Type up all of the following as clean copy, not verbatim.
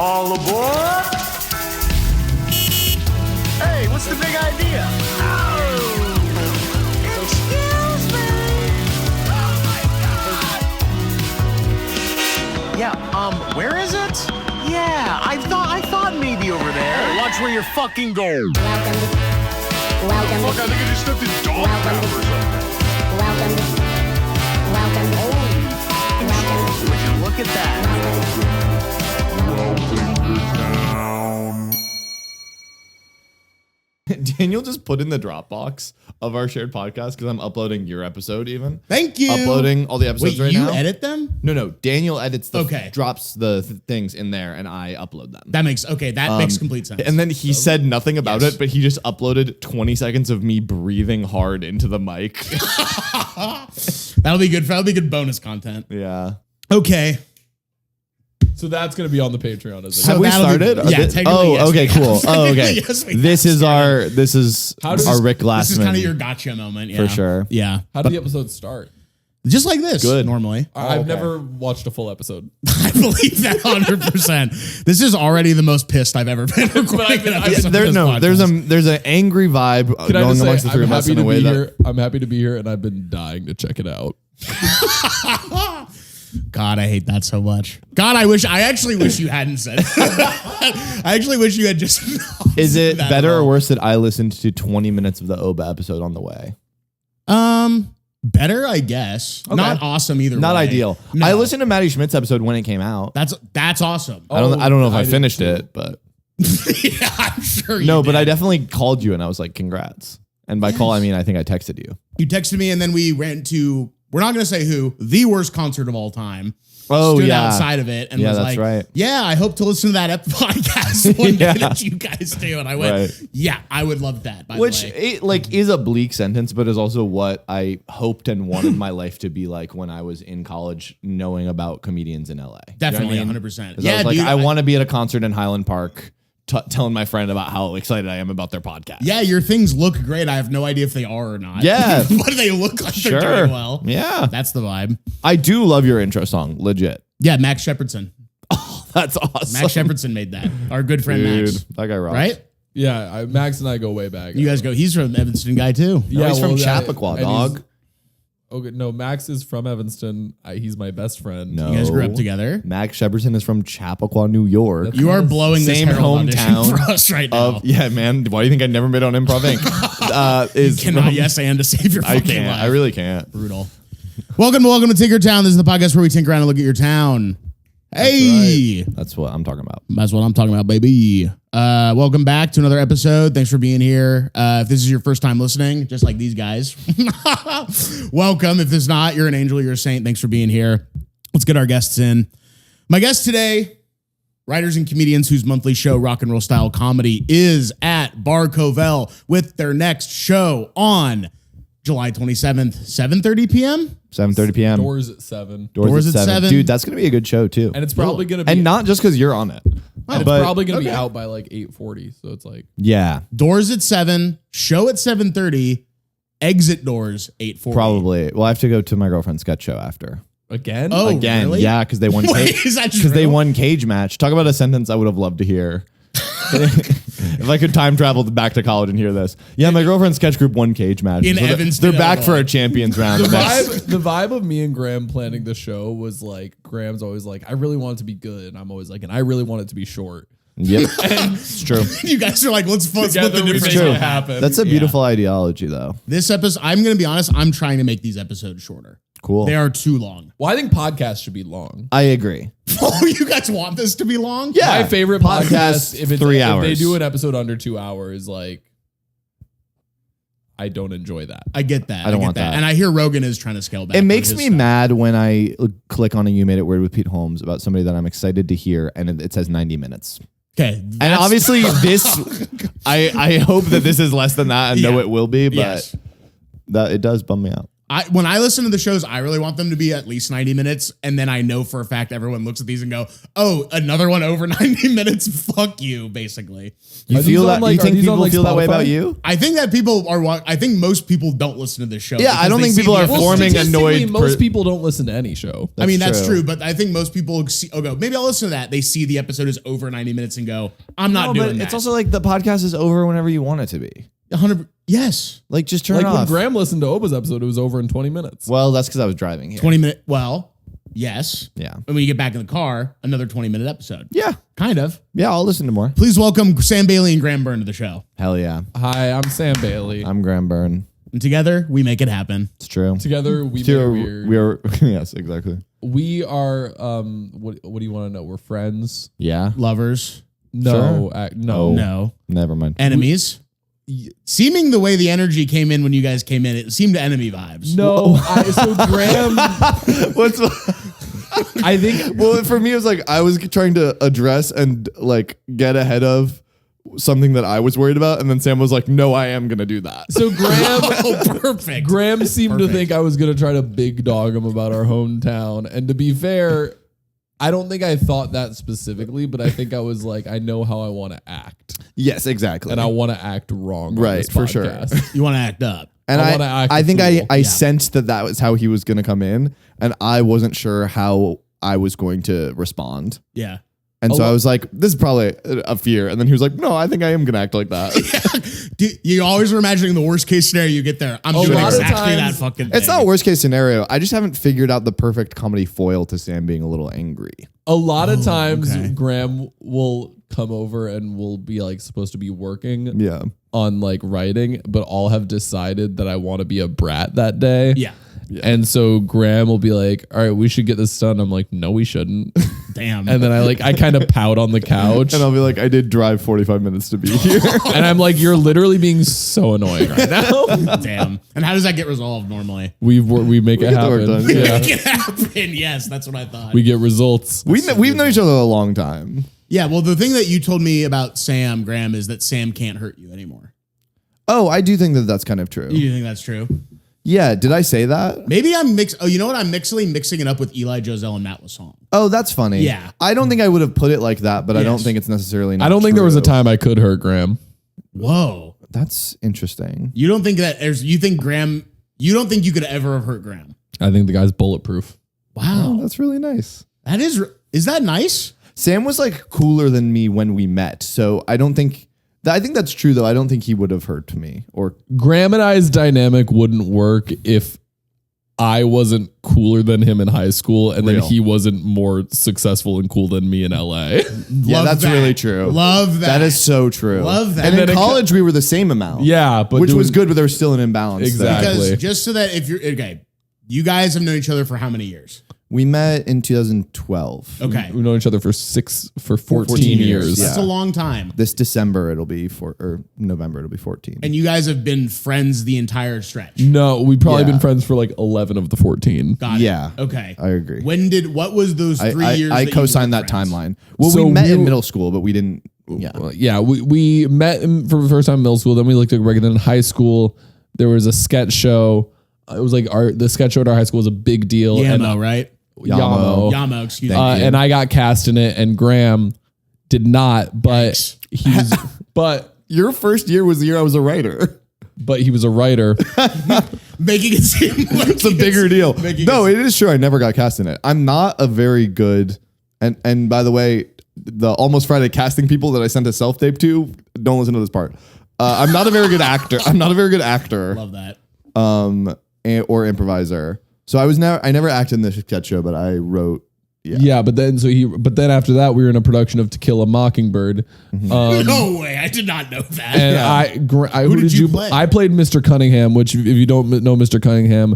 All aboard! Hey, what's the big idea? Oh! Excuse me! Oh my God! Yeah, where is it? Yeah, I thought maybe over there. Hey, watch where you're fucking going. Welcome. Fuck, I think I just stepped in dog pound or something. Welcome. Would you look at that? Daniel just put in the Dropbox of our shared podcast because I'm uploading your episode even. Thank you. Uploading all the episodes right now. You edit them? No. Daniel edits the Okay. drops the things in there and I upload them. That makes complete sense. And then he said nothing about Yes. it, but he just uploaded 20 seconds of me breathing hard into the mic. That'll be good. That'll be good bonus content. Yeah. Okay. So that's going to be on the Patreon. As Have we started? Yeah, technically, yes, okay, we cool. have. Oh, okay. Yes, we This have. is our Rick Glassman. This is kind of your gotcha moment. Yeah. For sure. Yeah. How did the episode start? Just like this. Good. Normally. I've never watched a full episode. I believe that 100%. This is already the most pissed I've ever been recording an episode of this podcast. There's an angry vibe Can I going just amongst say, the three of us in a way that I'm happy to be here, and I've been dying to check it out. God, I hate that so much. God, I actually wish you hadn't said that. I actually wish you had just. Is it that better at or all. worse that I listened to 20 minutes of the Oba episode on the way? Better, I guess. Okay. Not awesome either. Not way. ideal. No. I listened to Maddie Schmidt's episode when it came out. That's awesome. I don't know if I did finished too. it, but Yeah, I'm sure. no, you but did. I definitely called you and I was like, congrats. And by call, I mean, I think I texted you. You texted me, and then we ran to. We're not going to say who. The worst concert of all time. Oh, Stood yeah. outside of it and Yeah, was that's like, right. "Yeah, I hope to listen to that podcast one Yeah. day that you guys do." And I went, Right. "Yeah, I would love that." By Which the way, it, like is a bleak sentence, but is also what I hoped and wanted my life to be like when I was in college, knowing about comedians in LA. definitely You know what I mean? 100%. 'Cause Yeah, I was like, dude, I want to be at a concert in Highland Park, telling my friend about how excited I am about their podcast. Yeah, your things look great. I have no idea if they are or not. Yeah. But they look like they're Sure. doing well. Yeah. That's the vibe. I do love your intro song, legit. Yeah, Max Shepardson. That's awesome. Max Shepardson made that. Our good friend Dude, Max. that guy rocks. Right? Yeah, Max and I go way back. You guys go. He's from Evanston guy too. No, he's from well, Chappaqua, and dog. he's- Okay, no, Max is from Evanston. He's my best friend. No. You guys grew up together. Max Shepardson is from Chappaqua, New York. You are blowing this Same Herald audition hometown for us right now. Yeah, man. Why do you think I never made on Improv Inc? Is Cannot from- yes and to save your I fucking can't. life. I really can't. Brutal. Welcome to Tinkertown. This is the podcast where we tinker around and look at your town. Hey, That's what I'm talking about. that's what I'm talking about, baby. Welcome back to another episode. Thanks for being here. If this is your first time listening, just like these guys, welcome. If it's not, you're an angel, you're a saint. Thanks for being here. Let's get our guests in. My guest today, writers and comedians whose monthly show, Rock and Roll Style Comedy, is at Bar Covell with their next show on July 27th, 7:30 p.m. 7:30 p.m. Doors at 7. Doors at 7. Dude, that's going to be a good show, too. And it's probably going to be And not just because you're on it. and it's but- probably going to be okay. out by like 8:40. So it's like Yeah, Doors at 7, show at 7:30, exit doors 8:40. probably. Well, I have to go to my girlfriend's sketch show after. again. Oh, Again, really? yeah, because they won. Wait, is that Because they true? won Cage Match. Talk about a sentence I would have loved to hear. If I could time travel back to college and hear this. Yeah, my girlfriend's sketch group won Cage Match. In they're- Evanston, They're back for Illinois. a champions round. The vibe of me and Graham planning the show was like, Graham's always like, I really want it to be good. And I'm always like, and I really want it to be short. Yep, it's true. You guys are like, let's split the Together we difference. make true. it happen. That's a beautiful ideology, though. This episode, I'm going to be honest, I'm trying to make these episodes shorter. Cool. They are too long. well, I think podcasts should be long. I agree. Oh, you guys want this to be long? Yeah. My favorite Podcast, podcast, if it's 3 if hours. they do an episode under 2 hours, like I don't enjoy that. I get that. I don't get want that. And I hear Rogan is trying to scale back. It on makes his me stuff. mad when I click on a You Made It Weird with Pete Holmes about somebody that I'm excited to hear, and it says 90 minutes. Okay. And that's- obviously, I hope that this is less than that, and know Yeah. it will be, but Yes. that it does bum me out. When I listen to the shows, I really want them to be at least 90 minutes. And then I know for a fact everyone looks at these and go, oh, another one over 90 minutes. Fuck you, basically. You Are feel these that? on, like- You are think these on, people like, feel that way Spotify? about you? I think that I think most people don't listen to this show. Yeah, I because don't they think see people the are episodes. forming Statistically, annoyed most people don't listen to any show. I mean, that's true. true, but I think most people go, maybe I'll listen to that. They see the episode is over 90 minutes and go, I'm not doing that. It's also like the podcast is over whenever you want it to be. 100. Yes. Like just turn Like it when off. Graham listened to Oba's episode, it was over in 20 minutes. Well, that's because I was driving here. 20 minute. Well, yes. Yeah. And when you get back in the car, another 20-minute episode. Yeah. Kind of. Yeah, I'll listen to more. Please welcome Sam Bailey and Graham Byrne to the show. Hell yeah. Hi, I'm Sam Bailey. I'm Graham Byrne. And together, we make it happen. It's true. Together, we make Here, weird. we are. Yes, exactly. We are. What do you want to know? We're friends. Yeah. Lovers. No, Sure. no. No. Never mind. Enemies. Seeming the way the energy came in when you guys came in, it seemed enemy vibes. No. So Graham, What's I think. well for me? It was like I was trying to address and like get ahead of something that I was worried about, and then Sam was like, "No, I am gonna do that." So Graham. Oh, perfect. Graham seemed to think I was gonna try to big dog him about our hometown, and to be fair, I don't think I thought that specifically, but I think I was like, I know how I want to act, Yes, exactly. and I want to act wrong. on Right, this for sure. podcast. You want to act up. and I wanna act I think cool. I sensed that was how he was gonna come in, and I wasn't sure how I was going to respond. Yeah. And so lot- I was like, "This is probably a fear." And then he was like, "No, I think I am gonna act like that." You always are imagining the worst case scenario you get there. I'm doing lot of exactly that times- fucking thing. It's not worst case scenario. I just haven't figured out the perfect comedy foil to Sam being a little angry. A lot of times, okay. Graham will come over and we'll be like supposed to be working Yeah. on like writing, but all have decided that I want to be a brat that day. Yeah. And so Graham will be like, "All right, we should get this done." I'm like, "No, we shouldn't." Damn. And then I kind of pout on the couch, And I'll be like, "I did drive 45 minutes to be here." and I'm like, "You're literally being so annoying right now." Damn. And how does that get resolved normally? We make it get the work happen. done, yeah. Yeah. Make it happen. Yes, that's what I thought. We get results. We've known each other a long time. Yeah, well, the thing that you told me about Sam, Graham, is that Sam can't hurt you anymore. Oh, I do think that that's kind of true. You think that's true? Yeah, did I say that? Maybe I'm Oh, you know what? I'm mixing it up with Eli, Joselle, and Matt Lassong. Oh, that's funny. Yeah. I don't think I would have put it like that, but I don't Yes. think it's necessarily not I don't think there was a true. time I could hurt Graham. Whoa. That's interesting. You don't think that you think Graham, you don't think you could ever have hurt Graham? I think the guy's bulletproof. Wow. Oh, that's really nice. That is that nice? Sam was like cooler than me when we met, so I think that's true though. I don't think he would have hurt me or Graham and I's dynamic wouldn't work if I wasn't cooler than him in high school and then Real. he wasn't more successful and cool than me in LA. Yeah, Love that's that. really true. Love that. That is so true. Love that. And And in then it college, we were the same amount. Yeah, but which was doing- good, but there was still an imbalance. there. Exactly. Because just so that if you're okay, you guys have known each other for how many years? We met in 2012. Okay. We've known each other for 14 14 years. years. That's Yeah. a long time. This December it'll be or November it'll be 14. And you guys have been friends the entire stretch. No, we've probably Yeah. been friends for like 11 of the 14. Got Yeah. it. Okay. I agree. What was those 3 years? I that you co-signed were that friends? timeline. Well, So we met we in were- middle school, but we didn't. Yeah. Well, yeah, we met for the first time in middle school. Then we looked at regular in high school. There was a sketch show. It was like the sketch show at our high school was a big deal. Yamo, right? Yamo. Yamo, excuse me. Thank you. And I got cast in it, and Graham did not. But Yikes. he's Your first year was the year I was a writer. but he was a writer. Making it seem like It's a bigger deal. making No, it is true. I never got cast in it. I'm not a very good. And by the way, the Almost Friday casting people that I sent a self tape to, don't listen to this part. I'm not a very good actor. I'm not a very good actor. Love that. Or improviser. So I never acted in the sketch show, but I wrote. Yeah, but then after that, we were in a production of To Kill a Mockingbird. No way. I did not know that. And who did you play? I played Mr. Cunningham, which if you don't know Mr. Cunningham,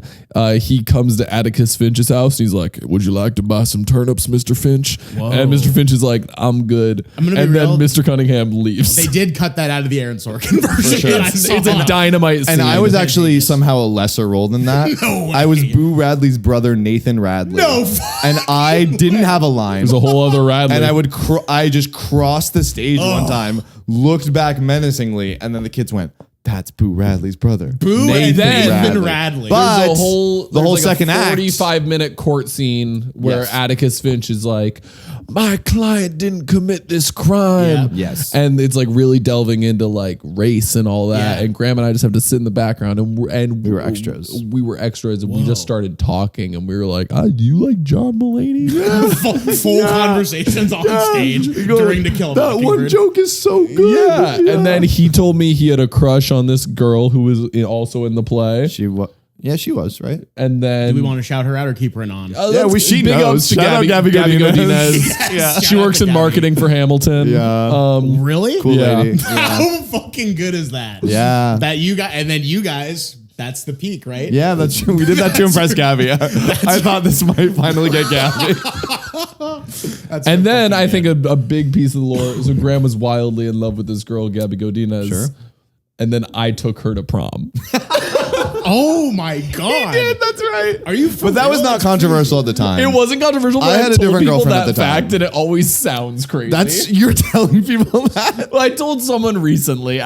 he comes to Atticus Finch's house. And he's like, "Would you like to buy some turnips, Mr. Finch?" And Mr. Finch is like, "I'm good." gonna be And then real. Mr. Cunningham leaves. They did cut that out of the Aaron Sorkin version. sure. I saw It's a it. dynamite scene. And I was actually somehow a lesser role than that. No way. I was Boo Radley's brother, Nathan Radley. No. And I didn't have a line. It was a whole other Radley. And I just crossed the stage one time, looked back menacingly, and then the kids went, That's Boo Radley's brother. Boo and Nathan Radley. But the whole second act, 45-minute court scene where Yes. Atticus Finch is like, my client didn't commit this crime. Yeah. Yes. And it's like really delving into like race and all that. Yeah. And Graham and I just have to sit in the background and we were extras. We were extras and we just started talking and we were like, do you like John Mulaney? Full conversations on stage during To Kill a That one Mockingbird. joke is so good. Yeah. And then he told me he had a crush on this girl who was also in the play. She was, right? And then Do we want to shout her out or keep her in on? She big knows. ups to Shout out Gabby Gabby Godinez. Godinez. Yeah. She works in marketing for Hamilton. Yeah. Really? Cool Yeah. lady. How fucking good is that? Yeah. That you guys, and then you guys, that's the peak, right? Yeah, that's true. We did that to impress Gabby. I thought this might finally get Gabby. And then I think a big piece of the lore is when Graham was wildly in love with this girl, Gabby Godinez. Sure. And then I took her to prom. Oh my god. That's right. Are you? But that was not controversial at the time. It wasn't controversial. But I had a told different people girlfriend that at the time. fact, and it always sounds crazy. You're telling people that. Well, I told someone recently.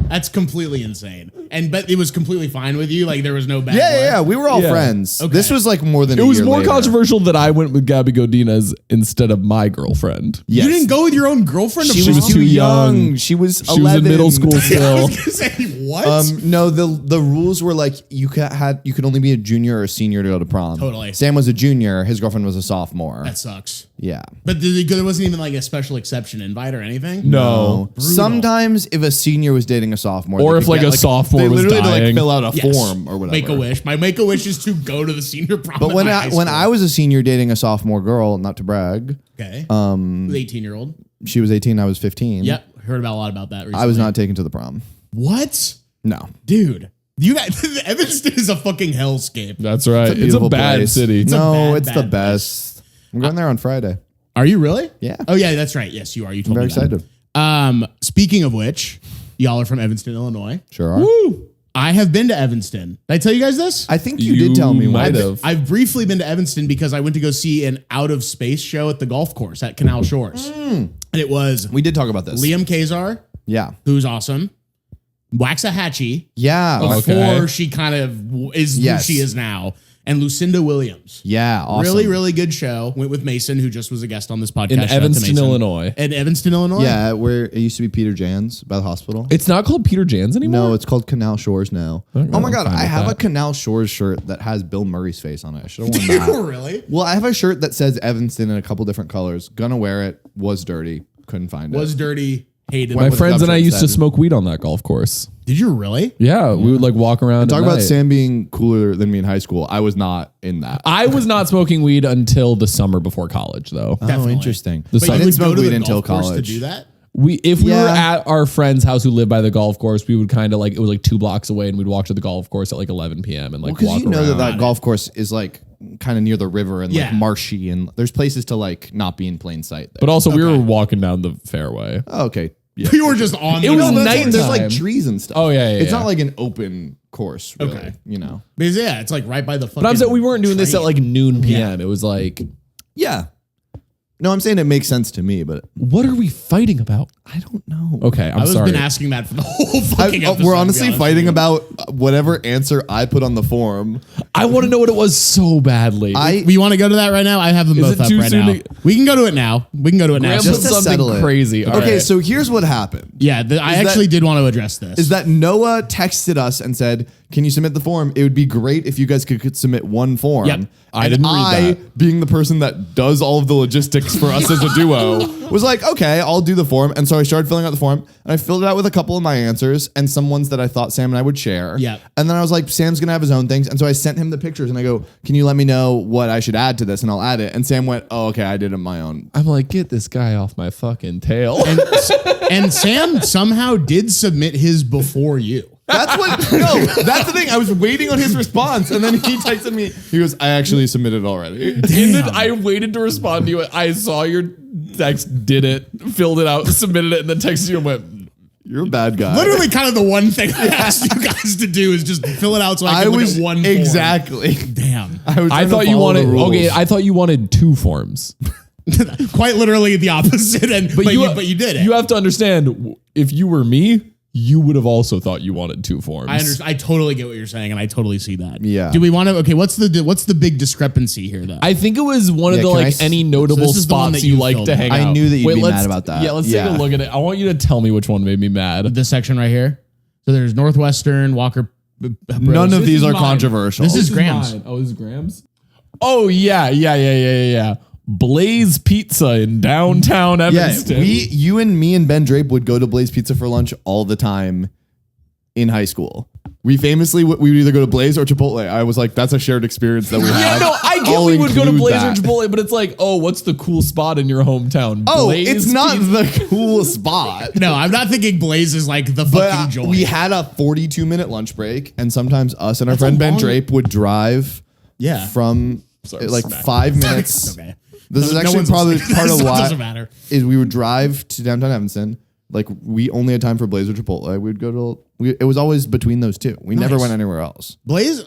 That's completely insane. But it was completely fine with you. Like there was no bad. Yeah. blood? We were all Yeah. friends. Okay. This was like more than It a was year more later. controversial that I went with Gabby Godinez instead of my girlfriend. Yes. You didn't go with your own girlfriend. She to was prom? too young. young. She was 11. She was in middle school I still. was gonna say what? No, the rules were like you could only be a junior or a senior to go to prom. Totally. Sam was a junior. His girlfriend was a sophomore. That sucks. Yeah. But there wasn't even like a special exception invite or anything. No. Brutal. Sometimes if a senior was dating a sophomore, Or they if, could like, get, a sophomore they was literally had to, dying. fill out a Yes. form or whatever. Make a wish. My make a wish is to go to the senior prom. But at when my high when school. I was a senior dating a sophomore girl, not to brag, okay, with 18-year-old. she was 18, I was 15. Yep, heard about a lot about that recently. I was not taken to the prom. What, No. dude? You guys, Evanston is a fucking hellscape. That's right. It's a Beautiful bad place. city. No, bad, it's the bad best. I'm going there on Friday. Are you really? Yeah. Oh yeah, that's right. Yes, you are. You told I'm very me that. excited. Speaking of which, y'all are from Evanston, Illinois. Sure are. Woo. I have been to Evanston. Did I tell you guys this? I think you did tell me might once. have. I've briefly been to Evanston because I went to go see an out of space show at the golf course at Canal Shores. And it was We did talk about this. Liam Kazar, Yeah. who's awesome, Waxahachie, Yeah. before she kind of is Yes. who she is now, and Lucinda Williams. Yeah. Awesome. Really, really good show. Went with Mason, who just was a guest on this podcast. In Shout out to Evanston, Mason. Illinois. In Evanston, Illinois? Yeah, where it used to be Peter Jan's by the hospital. It's not called Peter Jan's anymore? No, it's called Canal Shores now. Okay, Oh my I'm god, fine I with have that. a Canal Shores shirt that has Bill Murray's face on it. I should have worn that. Really? Well, I have a shirt that says Evanston in a couple different colors. Gonna wear it. Was dirty. Couldn't find Was it. dirty, hated My it. What friends the and I upshot used to said. smoke weed on that golf course. Did you really? Yeah, we would like walk around. Talk at about night. Sam being cooler than me in high school. I was not in that. I was not smoking weed until the summer before college, though. Definitely. Interesting. The I sun- didn't would smoke go to weed the until golf course college. to do that? If we were Yeah. at our friend's house who lived by the golf course, we would kind of like, it was like 2 blocks away, and we'd walk to the golf course at like 11 p.m. and like Because walk you know around. that golf course is like kind of near the river and Yeah. like marshy, and there's places to like not be in plain sight. There. But also, we were walking down the fairway. Oh, okay. Yeah. You were just on. It the was golf No, nighttime. course. there's like trees and stuff. Oh, yeah, It's yeah. not like an open course, really. Okay. You know. Because yeah, it's like right by the fucking. But I'm saying we weren't doing this at train. like noon p.m. It was like, Yeah. No, I'm saying it makes sense to me, but what are we fighting about? I don't know. Okay, I'm I was sorry. been asking that for the whole fucking episode. We're to be honestly honest fighting with you. about whatever answer I put on the form. I want to know what it was so badly. We want to go to that right now. I have them Is both it up too right soon now. to- We can go to it now. We can go to it now. Graham just put to something settle it. crazy. All Okay, right. so here's what happened. Yeah, I actually did want to address this. Is that Noah texted us and said, "Can you submit the form? It would be great if you guys could submit one form." Yep. I didn't read that. being the person that does all of the logistics for us as a duo, was like, "Okay, I'll do the form." And so I started filling out the form, and I filled it out with a couple of my answers and some ones that I thought Sam and I would share. Yep. And then I was like, "Sam's gonna have his own things," and so I sent him the pictures, and I go, "Can you let me know what I should add to this, and I'll add it." And Sam went, "Oh, okay, I did it on my own." I'm like, get this guy off my fucking tail. and Sam somehow did submit his before you. That's what. No, that's the thing. I was waiting on his response, and then he texted me. He goes, "I actually submitted already." And then I waited to respond to you. I saw your text, did it, filled it out, submitted it, and then texted you and went, You're a bad guy. Literally, kind of the one thing I asked you guys to do is just fill it out so I can look at one form. exactly. Damn. I thought you wanted, okay, I thought you wanted 2 forms. Quite literally the opposite. But you did it. You have to understand, if you were me, you would have also thought you wanted two forms. I understand. I totally get what you're saying, and I totally see that. Yeah. Do we want to? Okay. What's the big discrepancy here, though? I think it was one of Yeah, the can I like s- any notable So this is the one spots that you you like filled to out. hang I out. knew that you'd be let's- mad about that. Yeah, let's Yeah. take a look at it. I want you to tell me which one made me mad. this section right here. So there's Northwestern, Walker. None of these is are mine. controversial. This is Graham's. mine. Oh, this is Graham's? Oh, yeah. Blaze Pizza in downtown yeah. Evanston. You and me and Ben Drape would go to Blaze Pizza for lunch all the time in high school. We famously we would either go to Blaze or Chipotle. I was like, that's a shared experience that we Yeah, have. no, I get I'll we would go to include Blaze that. or Chipotle, but it's like, oh, what's the cool spot in your hometown? Oh, Blaze it's not Pizza? the cool spot. No, I'm not thinking Blaze is like the But fucking joint. we had a 42-minute lunch break, and sometimes us and our friend Ben long- Drape would drive Yeah. from Sorry, like smack. 5 minutes. It's okay. This is No actually one's probably listening. part of So it why doesn't matter. is we would drive to downtown Evanston. Like we only had time for Blaze or Chipotle. We'd go to. It was always between those two. We never Nice. went anywhere else. Blaze,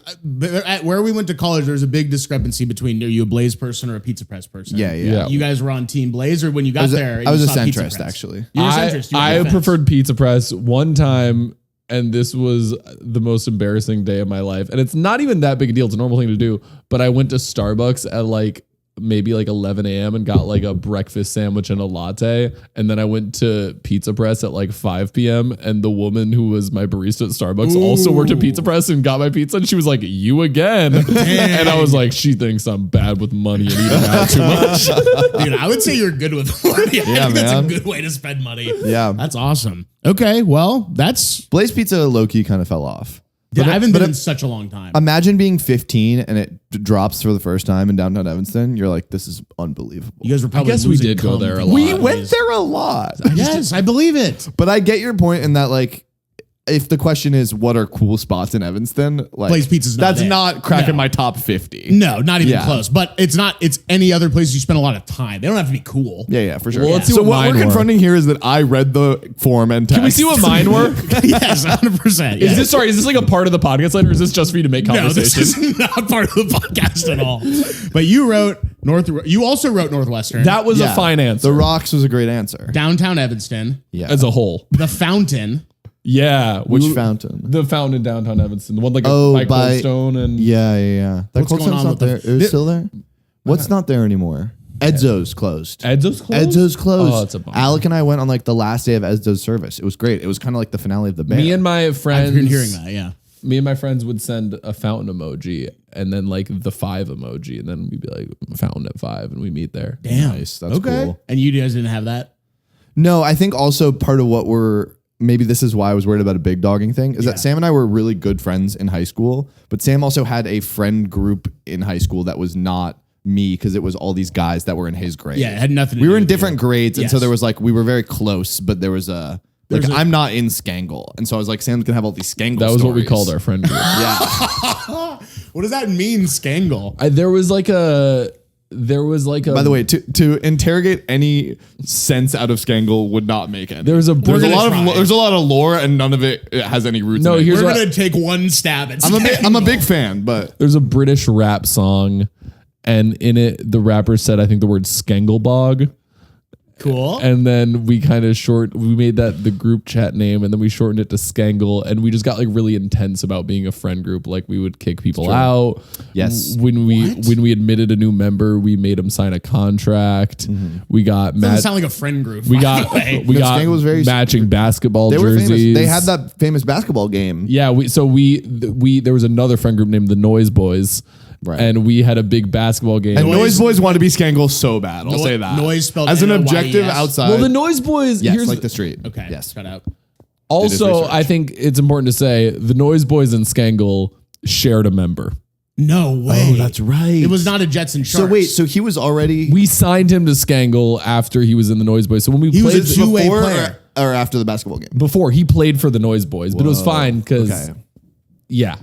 at where we went to college, there's a big discrepancy between are you a Blaze person or a Pizza Press person? Yeah. You guys were on Team Blaze, or when you got there, I was you a saw Pizza centrist Press? actually. You were a centrist. You were I defense. preferred Pizza Press one time, and this was the most embarrassing day of my life. And it's not even that big a deal. It's a normal thing to do. But I went to Starbucks at like maybe like 11 a.m. and got like a breakfast sandwich and a latte. And then I went to Pizza Press at like 5 p.m. And the woman who was my barista at Starbucks also worked at Pizza Press and got my pizza. And she was like, you again. And I was like, she thinks I'm bad with money and eating out too much. Dude, I would say you're good with money. I think that's man. a good way to spend money. Yeah. That's awesome. Okay, well, that's. Blaze Pizza low key kind of fell off. I haven't but been in such a long time. Imagine being 15 and it drops for the first time in downtown Evanston. You're like, this is unbelievable. You guys were probably. guess we losing did go cum there a for lot. We of went these. there a lot. Yes, I believe it. But I get your point in that, like, if the question is what are cool spots in Evanston, like Blaze Pizza's not that's there. not cracking No. my top 50. No, not even Yeah. close. But it's not. It's any other place you spend a lot of time. They don't have to be cool. Yeah, for sure. Well, let's see so what what mine we're were. confronting here is that I read the form and text. Can we see what mine were? Yes, 100%. Is this like a part of the podcast later, or is this just for you to make No, conversation? this is not part of the podcast at all. But you wrote You also wrote Northwestern. That was a fine answer. The Rocks was a great answer. downtown Evanston. Yeah. as a whole. The Fountain. Yeah. Which fountain? The fountain in downtown Evanston. The one like Oh, by by- Coldstone and Yeah. That What's Cold going Stone's on not with the- there. It was still there? What's not there anymore? Edzo's closed. Edzo's closed. Edzo's closed. Oh, it's a bummer. Alec and I went on like the last day of Edzo's service. It was great. It was kind of like the finale of the band. Me and my friends. I've been hearing that. Yeah. Me and my friends would send a fountain emoji and then like the 5 emoji, and then we'd be like fountain at 5, and we meet there. Damn. Nice. That's okay. cool. And you guys didn't have that. No, I think also part of what maybe this is why I was worried about a big dogging thing is that Sam and I were really good friends in high school, but Sam also had a friend group in high school that was not me because it was all these guys that were in his grade. Yeah, it had nothing to We do were in with different grades, and so Yes. there was like we were very close, but there was a like I'm not in Skengle, and so I was like Sam's gonna have all these Skengle. That was what we stories. called our friend group. Yeah. What does that mean, Skengle? There was like a. By the way, to interrogate any sense out of Skengle would not make it. There was a There's a British- lot try. of there's a lot of lore, and none of it has any roots. No, in it. here's We're what- gonna take one stab at I'm a big fan, but There's a British rap song, and in it the rapper said, I think the word Skenglebog. Cool. And then we kind of we made that the group chat name, and then we shortened it to Skengle, and we just got like really intense about being a friend group. Like we would kick people out. Yes. When we admitted a new member, we made them sign a contract. We got Doesn't sound like a friend group. we by got the way. we No, got Skengle was very matching basketball they were jerseys. famous. They had that famous basketball game. Yeah, we there was another friend group named the Noyes Boys. Right. And we had a big basketball game. And Noyes- Noyes Boys want to be Skengle so bad. I'll say that. Noyes spelled as an N-O-Y-E-S. objective outside. well, the Noyes Boys. yes, here's like the street. Okay. Yes. Shut up. also, research. I think it's important to say the Noyes Boys and Skengle shared a member. No way. Oh, that's right. It was not a Jetson Sharks. So wait, so he was already We signed him to Skengle after he was in the Noyes Boys. So when we He was played a two-way before player. or after the basketball game. before, he played for the Noyes Boys, but it was fine because Okay. yeah,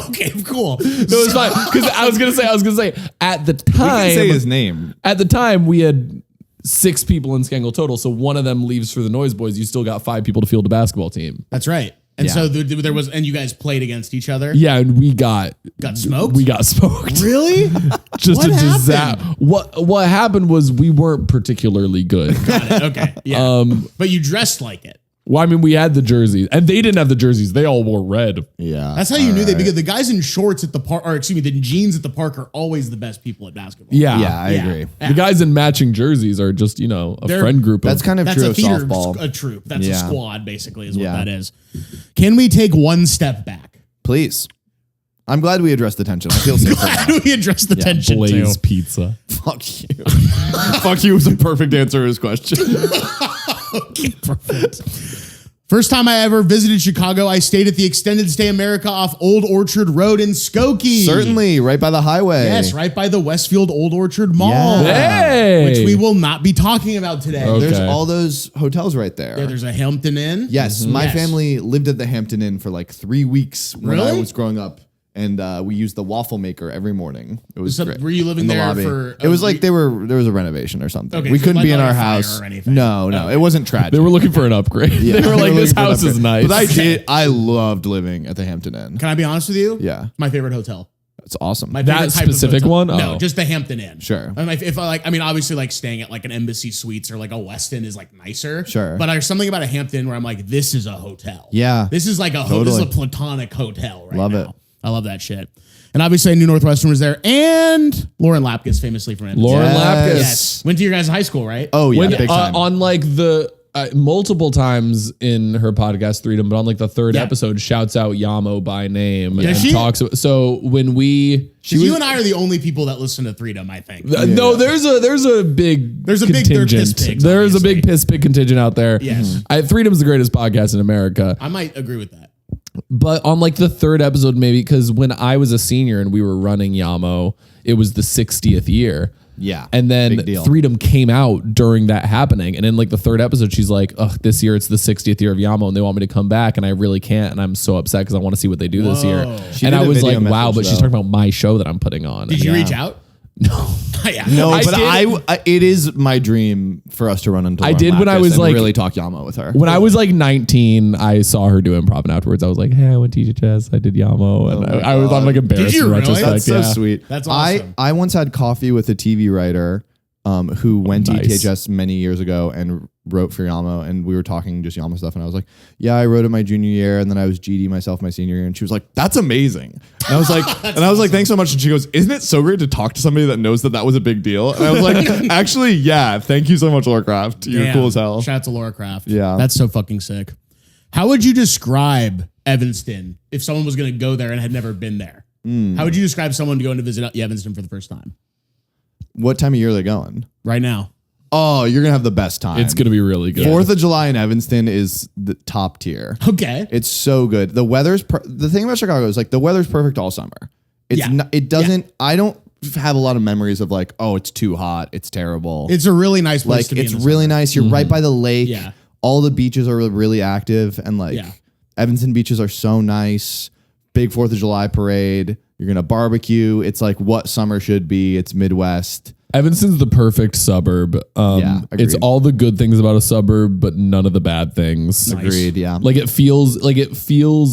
Okay, cool. no, it was fine because I was gonna say at the We time can say his name. at the time we had 6 people in Skengle total. So one of them leaves for the Noyes Boys. You still got 5 people to field a basketball team. That's right. And so there was, and you guys played against each other. Yeah, and we got smoked. We got smoked. Really? Just What a disaster. happened? What happened was we weren't particularly good. Got it. Okay. Yeah. But you dressed like it. Well, I mean, we had the jerseys, and they didn't have the jerseys. They all wore red. Yeah. That's how you knew that, because the guys in shorts at the park, or excuse me, the jeans at the park are always the best people at basketball. Yeah, Yeah, I agree. The guys in matching jerseys are just a friend group. That's kind of That's true a of theater, softball. a troop. That's a Yeah. squad, basically, is what Yeah. that is. Can we take one step back? Please. I'm glad we addressed the tension. I feel safe. How do we address the tension Blaze too? Pizza. Fuck you. Fuck you was a perfect answer to his question. Okay, perfect. First time I ever visited Chicago, I stayed at the Extended Stay America off Old Orchard Road in Skokie. Certainly, right by the highway. Yes, right by the Westfield Old Orchard Mall. Yeah. Hey, Which we will not be talking about today. Okay. There's all those hotels right there. Yeah, there's a Hampton Inn. Yes, my Yes. family lived at the Hampton Inn for like 3 weeks when I Really? was growing up, and we used the waffle maker every morning. It was So great. were you living In the there lobby. for It was a like week? there was a renovation or something. Okay, We so couldn't like be in not our a fire house or anything. No, Okay. it wasn't tragic. They were looking for an upgrade. Yeah, They were like, looking "This for an house is upgrade. nice." But I loved living at the Hampton Inn. Can I be honest with you? Yeah, My favorite hotel. it's awesome. My That favorite type of specific hotel. one? No, Oh. just the Hampton Inn. Sure. And if I like, I mean, obviously, like staying at like an Embassy Suites or like a Westin is like nicer. Sure. But there's something about a Hampton where I'm like, this is a hotel. Yeah. This is like this is Totally. a platonic hotel right Love now. it. I love that shit. And obviously, I knew Northwestern was there, and Lauren Lapkus, famously from Evanston. Lauren Yes. Lapkus. Yes. Went to your guys' high school, right? Oh yeah, When, big time. on like the multiple times in her podcast Freedom, but on like the third Yeah. episode, shouts out Yamo by name Yeah, and she- talks. So when we, you and I are the only people that listen to Freedom, I think. no, there's a big There's a big- they're piss contingent. pigs, There's a obviously. big piss pig contingent out there. Yes. Freedom's the greatest podcast in America. I might agree with that. But on like the third episode, maybe because when I was a senior and we were running Yamo, it was the 60th year. Yeah, And then big deal. Freedom came out during that happening. And in like the third episode, she's like, "Ugh, this year it's the 60th year of Yamo and they want me to come back. And I really can't. And I'm so upset because I want to see what they do this year." She And did I a was video like, wow, message, but she's though. talking about my show that I'm putting on. Did you Yeah. reach out? No. Yeah. No, I but did- it is my dream for us to run into. I Lauren did when I Lapkus was, and like- really talk Yamo with her. When I was like 19, I saw her do improv, and afterwards I was like, "Hey, I went to THS, I did Yamo," and my I was I'm like embarrassed. Did you in really? retrospect. That's so yeah. sweet. That's awesome. I once had coffee with a TV writer who went to Nice. ETHS many years ago and wrote for Yamo, and we were talking just Yamo stuff, and I was like, yeah, I wrote it my junior year, and then I was GD myself my senior year, and she was like, that's amazing. And I was like, thanks so much. And she goes, isn't it so great to talk to somebody that knows that was a big deal? And I was like, actually, yeah, thank you so much, Laura Kraft. You're Damn. cool as hell. Shout out to Laura Kraft. Yeah. That's so fucking sick. How would you describe Evanston if someone was going to go there and had never been there? How would you describe someone going to visit Evanston for the first time? What time of year are they going? Right now. Oh, you're gonna have the best time. It's gonna be really good. 4th of July in Evanston is the top tier. Okay. It's so good. The weather's the thing about Chicago is like the weather's perfect all summer. It's Yeah. not, it doesn't. I don't have a lot of memories of like, oh, it's too hot. It's terrible. It's a really nice place like to be. it's in the really summer. nice. You're right by the lake. Yeah. All the beaches are really active, and like Yeah. Evanston beaches are so nice. Big 4th of July parade. You're gonna barbecue. It's like what summer should be. It's Midwest. Evanston's the perfect suburb. Yeah, It's agreed. all the good things about a suburb, but none of the bad things. Agreed. Yeah. Like it feels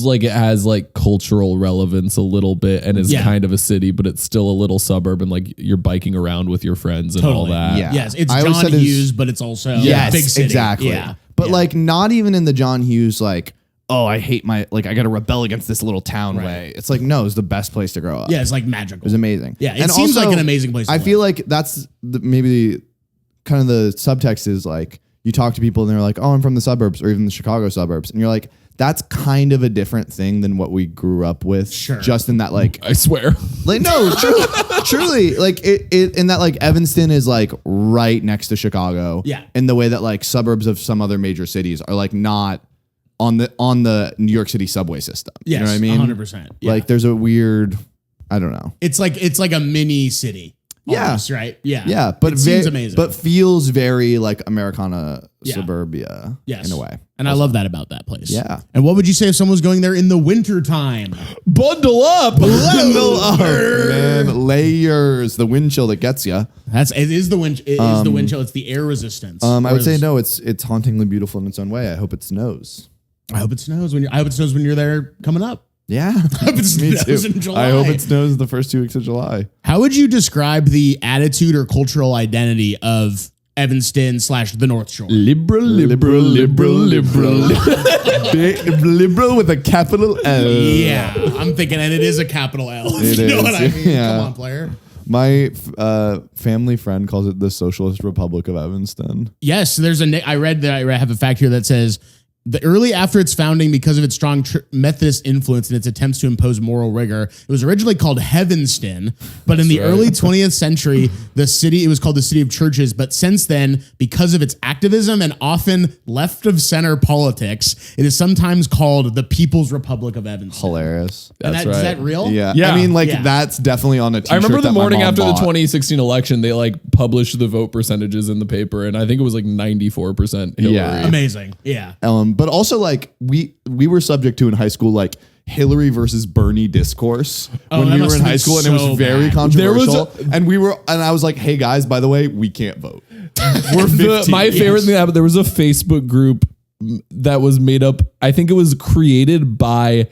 like it has like cultural relevance a little bit and is Yeah. kind of a city, but it's still a little suburb and like you're biking around with your friends and all Totally. that. Yeah. Yes. It's I always John said it's- Hughes, but it's also Yes, big city. exactly. Yeah. But Yeah. like not even in the John Hughes like, oh, I hate my like I got to rebel against this little town Right. way. It's like no, it's the best place to grow up. Yeah, it's like magical. It was amazing. Yeah, it seems like an amazing place to I live. feel like that's maybe kind of the subtext is like you talk to people and they're like, oh, I'm from the suburbs or even the Chicago suburbs, and you're like, that's kind of a different thing than what we grew up with. Sure. Just in that like I swear. like no, truly, like it in that like Evanston is like right next to Chicago. Yeah. In the way that like suburbs of some other major cities are like not on the New York City subway system. Yes, You know what I mean? 100%. Yeah. Like there's a weird, I don't know. it's like a mini city. Yeah. Almost, right? Yeah. Yeah, but it seems amazing. But feels very like Americana Yeah. suburbia Yes. in a way. And I love that about that place. Yeah. And what would you say if someone was going there in the winter time? Bundle up. Bundle up, man. Layers. The wind chill that gets you. It is the wind. It is the wind chill. It's the air resistance. I would say Whereas- no. It's hauntingly beautiful in its own way. I hope it snows. I hope it snows when you're there coming up. Yeah, hope it me snows too. in July. I hope it snows the first 2 weeks of July. How would you describe the attitude or cultural identity of Evanston / the North Shore? Liberal. Liberal with a capital L. Yeah, I'm thinking, and it is a capital L. It You know is, what I mean? yeah. Come on, player. My family friend calls it the Socialist Republic of Evanston. Yes, there's I have a fact here that says the early after its founding, because of its strong Methodist influence and its attempts to impose moral rigor, it was originally called Evanston. But in the early 20th century, it was called the City of Churches. But since then, because of its activism and often left of center politics, it is sometimes called the People's Republic of Evanston. Hilarious. And That's Is right. that real? Yeah. Yeah. I mean, like, Yeah. that's definitely on a t-shirt I remember the that my morning mom after bought. the 2016 election, they like published the vote percentages in the paper, and I think it was like 94% Hillary. Yeah. Amazing. Yeah. But also, like, we were subject to in high school, like, Hillary versus Bernie discourse when that we must were in have high been school, and it was so very bad. controversial. And I was like, hey guys, by the way, we can't vote. We're 15. My favorite thing that happened, there was a Facebook group that was made up, I think it was created by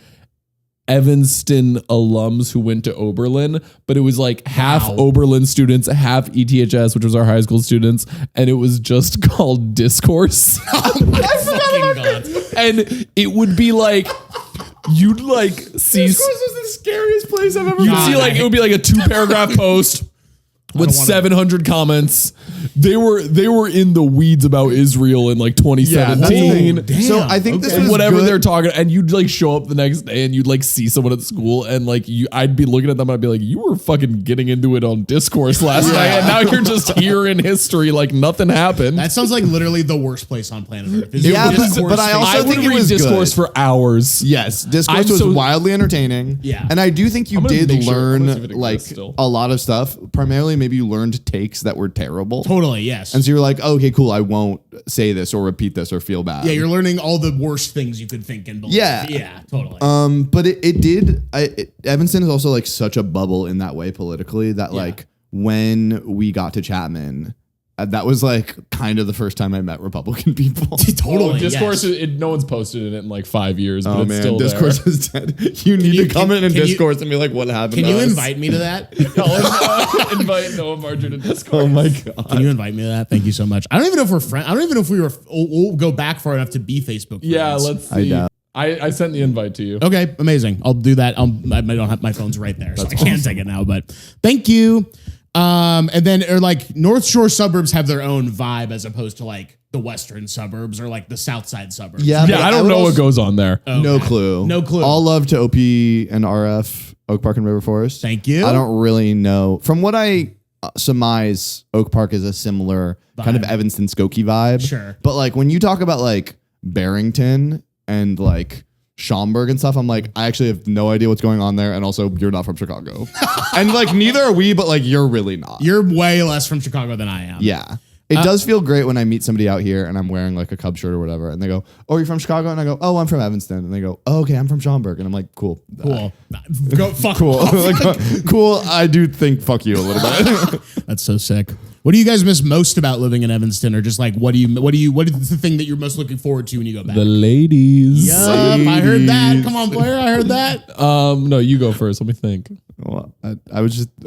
Evanston alums who went to Oberlin, but it was like half Oberlin students, half ETHS, which was our high school students, and it was just called Discourse. Fucking God. And it would be like, you'd like see, This was the scariest place I've ever you'd been. see like, it would be like a 2-paragraph post with 700 comments. They were in the weeds about Israel in like 2017. Damn. So I think this And was whatever good. they're talking, and you'd like show up the next day and you'd like see someone at school, and like I'd be looking at them and I'd be like, you were fucking getting into it on Discourse last night, and now you're just here in history like nothing happened. That sounds like literally the worst place on planet Earth. Yeah, but I also I would think it read was Discourse good. for hours. Yes, Discourse I'm was so- wildly entertaining. Yeah. And I do think you I'm gonna did make sure- I'm learn gonna see if it like exists still. a lot of stuff. Primarily, maybe you learned takes that were terrible. Totally, yes. And so you're like, oh, okay, cool. I won't say this or repeat this or feel bad. Yeah, you're learning all the worst things you could think and believe. Yeah. Yeah, totally. But it did. Evanston is also like such a bubble in that way politically that like when we got to Chapman, that was like kind of the first time I met Republican people. Totally. Discourse, yes. no one's posted in it in like 5 years, but Oh it's man, still Discourse there. is dead. You need you- to comment in can you- Discourse and be like, what happened? Can to you us? invite me to that? I'll invite Noah Marger to Discourse. Oh my god. Can you invite me to that? Thank you so much. I don't even know if we're friends. I don't even know if we'll go back far enough to be Facebook friends. Yeah, let's I see. doubt. I sent the invite to you. Okay, amazing. I'll do that. I don't have my phone's right there, so I can't take it now. But thank you. And then like North Shore suburbs have their own vibe as opposed to like the western suburbs or like the south side suburbs. Yeah, Yeah, but I don't would know what also- goes on there. No clue. No clue. All love to OP and RF, Oak Park and River Forest. Thank you. I don't really know. From what I surmise, Oak Park is a similar kind of Evanston Skokie vibe. Sure. But like when you talk about like Barrington and like Schaumburg and stuff, I'm like, I actually have no idea what's going on there. And also, you're not from Chicago. And like, neither are we, but like, you're really not. You're way less from Chicago than I am. Yeah. It does feel great when I meet somebody out here and I'm wearing like a Cub shirt or whatever. And they go, oh, you're from Chicago? And I go, oh, I'm from Evanston. And they go, oh, okay, I'm from Schaumburg. And I'm like, cool. Cool. Go fuck Cool. off. Like, cool. I do think fuck you a little bit. That's so sick. What do you guys miss most about living in Evanston, or just like what is the thing that you're most looking forward to when you go back? The ladies. Yup, I heard that. Come on, player, I heard that. No, you go first. Let me think. Well, I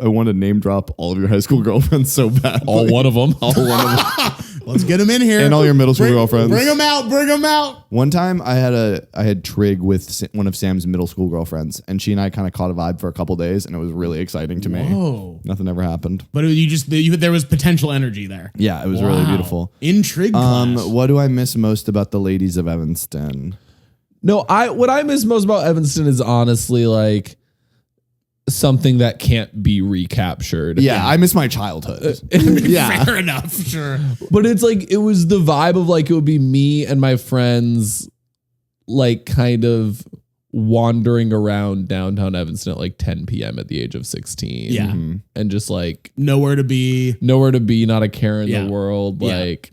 want to name drop all of your high school girlfriends so bad. All one of them. All one of them. Let's get him in here. And all your middle school girlfriends. Bring them out. Bring them out. One time I had trig with one of Sam's middle school girlfriends, and she and I kind of caught a vibe for a couple days, and it was really exciting to me. Whoa. Nothing ever happened. But there was potential energy there. Yeah, it was really Wow. beautiful. Intrigue class. What do I miss most about the ladies of Evanston? No, what I miss most about Evanston is honestly like something that can't be recaptured. Yeah, I miss my childhood. Yeah. Fair enough. Sure. But it's like it was the vibe of like it would be me and my friends like kind of wandering around downtown Evanston at like 10 p.m. at the age of 16. Yeah. And just like Nowhere to be. nowhere to be, not a care in Yeah. the world. Yeah. Like,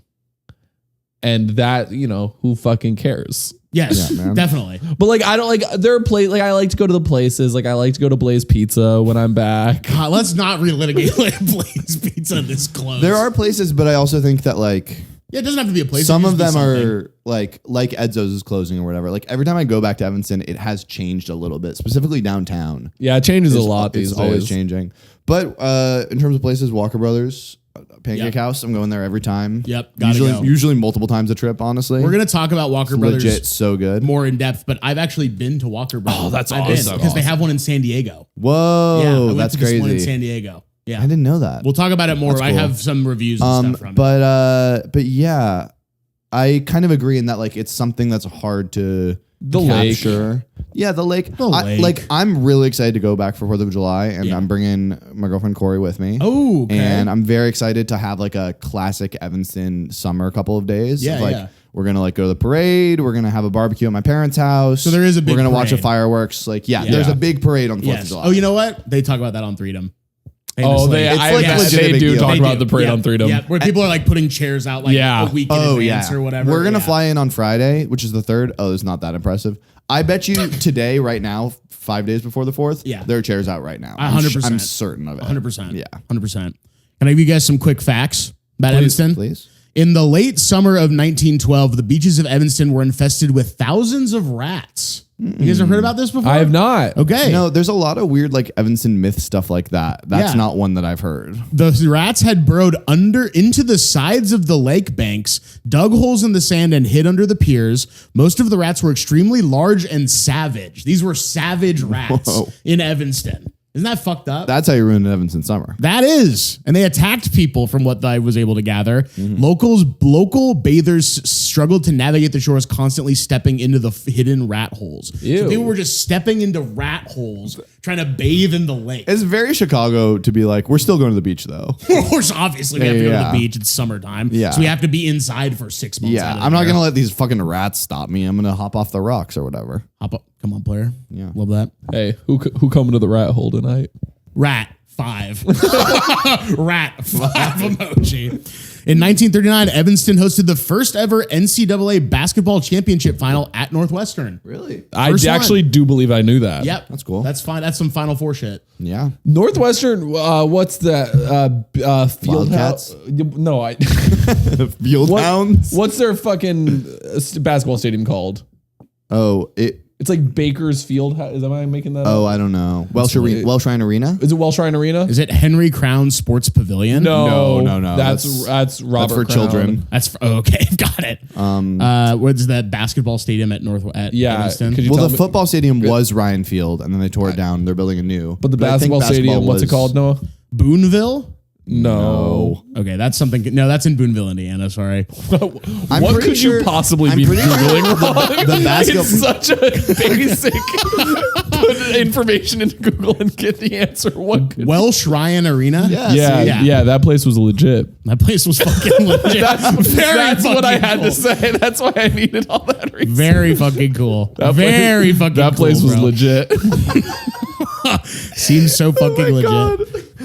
and that, who fucking cares? Yes, Yeah, man. definitely. But like, I don't like, there are like, I like to go to the places. Like, I like to go to Blaze Pizza when I'm back. God, let's not relitigate like Blaze Pizza this close. There are places, but I also think that like Yeah, it doesn't have to be a place. Some It of can just them be something. are like Edzo's is closing or whatever. Like every time I go back to Evanston, it has changed a little bit, specifically downtown. Yeah, it changes a lot these It's days. always changing. But in terms of places, Walker Brothers, Pancake Yep. House, I'm going there every time. Yep, gotta go. Usually multiple times a trip, honestly. We're gonna talk about Walker Brothers legit so good. more in depth, but I've actually been to Walker Brothers. Oh, that's I've been, awesome. because they have one in San Diego. Whoa, Yeah, I went that's to this one in crazy. San Diego. Yeah, I didn't know that. we'll talk about it more. That's I cool. have some reviews and stuff from it. but yeah, I kind of agree in that like it's something that's hard to The lake. capture. Yeah, the lake. The lake. Like I'm really excited to go back for 4th of July, and Yeah. I'm bringing my girlfriend Corey with me. Oh, okay. And I'm very excited to have like a classic Evanston summer couple of days. Yeah, like yeah. we're gonna like go to the parade. We're gonna have a barbecue at my parents' house. So there is a big We're gonna watch the parade. fireworks. Like Yeah. there's a big parade on 4th of yes. July. Oh, you know what? They talk about that on Freedom. Oh, Famously. they, It's I, like yes, legit they big do deal. talk They about do. the parade Yeah. on Freedom. Yeah, where people are like putting chairs out like Yeah. a week in advance or whatever. We're gonna Yeah. fly in on Friday, which is the 3rd. Oh, it's not that impressive. I bet you today, right now, 5 days before the 4th, Yeah. there are chairs out right now. 100%. I'm certain of it. 100%. Yeah. 100%. Can I give you guys some quick facts about Evanston? Please. In the late summer of 1912, the beaches of Evanston were infested with thousands of rats. You guys have heard about this before? I have not. Okay. No, there's a lot of weird like Evanston myth stuff like that. That's Yeah. not one that I've heard. The rats had burrowed under into the sides of the lake banks, dug holes in the sand, and hid under the piers. Most of the rats were extremely large and savage. These were savage rats Whoa. in Evanston. Isn't that fucked up? That's how you ruin an Evanston summer. That is. And they attacked people from what I was able to gather. Mm-hmm. Local bathers struggled to navigate the shores, constantly stepping into the hidden rat holes. Ew. So people were just stepping into rat holes, trying to bathe in the lake. It's very Chicago to be like, we're still going to the beach though. Of course, obviously, we have to go to Yeah. the beach. It's summertime. Yeah. So we have to be inside for 6 months. Yeah, out of I'm the not year. gonna let these fucking rats stop me. I'm gonna hop off the rocks or whatever. Hop up. Come on, player. Yeah. Love that. Hey, who coming to the rat hole tonight? Rat 5. Rat 5 emoji. In 1939, Evanston hosted the first ever NCAA basketball championship final at Northwestern. Really? I First actually do believe I knew that. Yep. That's cool. That's fine. That's some Final Four shit. Yeah. Northwestern, what's that? Field Wildcats? No, I. Field Hounds. What's their fucking basketball stadium called? Oh, It's like Baker's Field. Am I making that I up? don't know. Welsh weird. Arena. Is it Welsh Shrine Arena? Is it Henry Crown Sports Pavilion? No. That's Robert That's for Crown. children. That's okay. Got it. What's that basketball stadium at Yeah, Evanston? could you Well, tell the me- football stadium was Ryan Field, and then they tore it down. They're building a new. But the I think basketball stadium, what's it was- called, Noah? Booneville? No. Okay, that's something. No, that's in Booneville, Indiana. Sorry. I'm What pretty could you sure- possibly I'm be pretty sure Googling wrong? the basketball- It's such a basic put information into Google and get the answer. What could Welsh Ryan Arena? Yeah. yeah, Yeah. that place was legit. That place was fucking legit. That's what I fucking had cool. to say. That's why I needed all that research. Very fucking cool. That Very place, fucking That place cool, was bro. legit. Seems so fucking legit. God.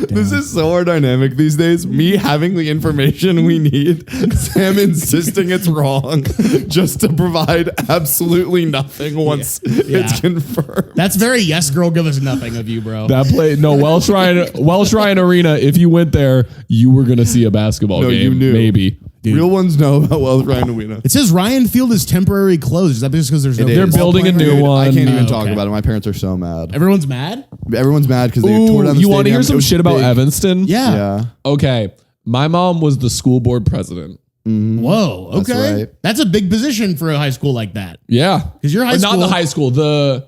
This is so our dynamic these days. Me having the information we need, Sam insisting it's wrong, just to provide absolutely nothing once it's Yeah. confirmed. That's very yes, girl. Give us nothing of you, bro. That place, no, Welsh Ryan Arena. If you went there, you were gonna see a basketball No, game. you knew. Maybe. Real ones know about Welsh Ryan Arena. It says Ryan Field is temporarily closed. Is that just because there's no? It They're is. building a new Dude, one. I can't even Oh, talk okay. about it. My parents are so mad. Everyone's mad. Everyone's mad because they tore Ooh, down the you want to hear stadium. It some was shit about big. Evanston? Yeah. Yeah. Okay. My mom was the school board president. Whoa. Okay. That's right. That's a big position for a high school like that. Yeah. 'Cause your high Or not school- the high school, the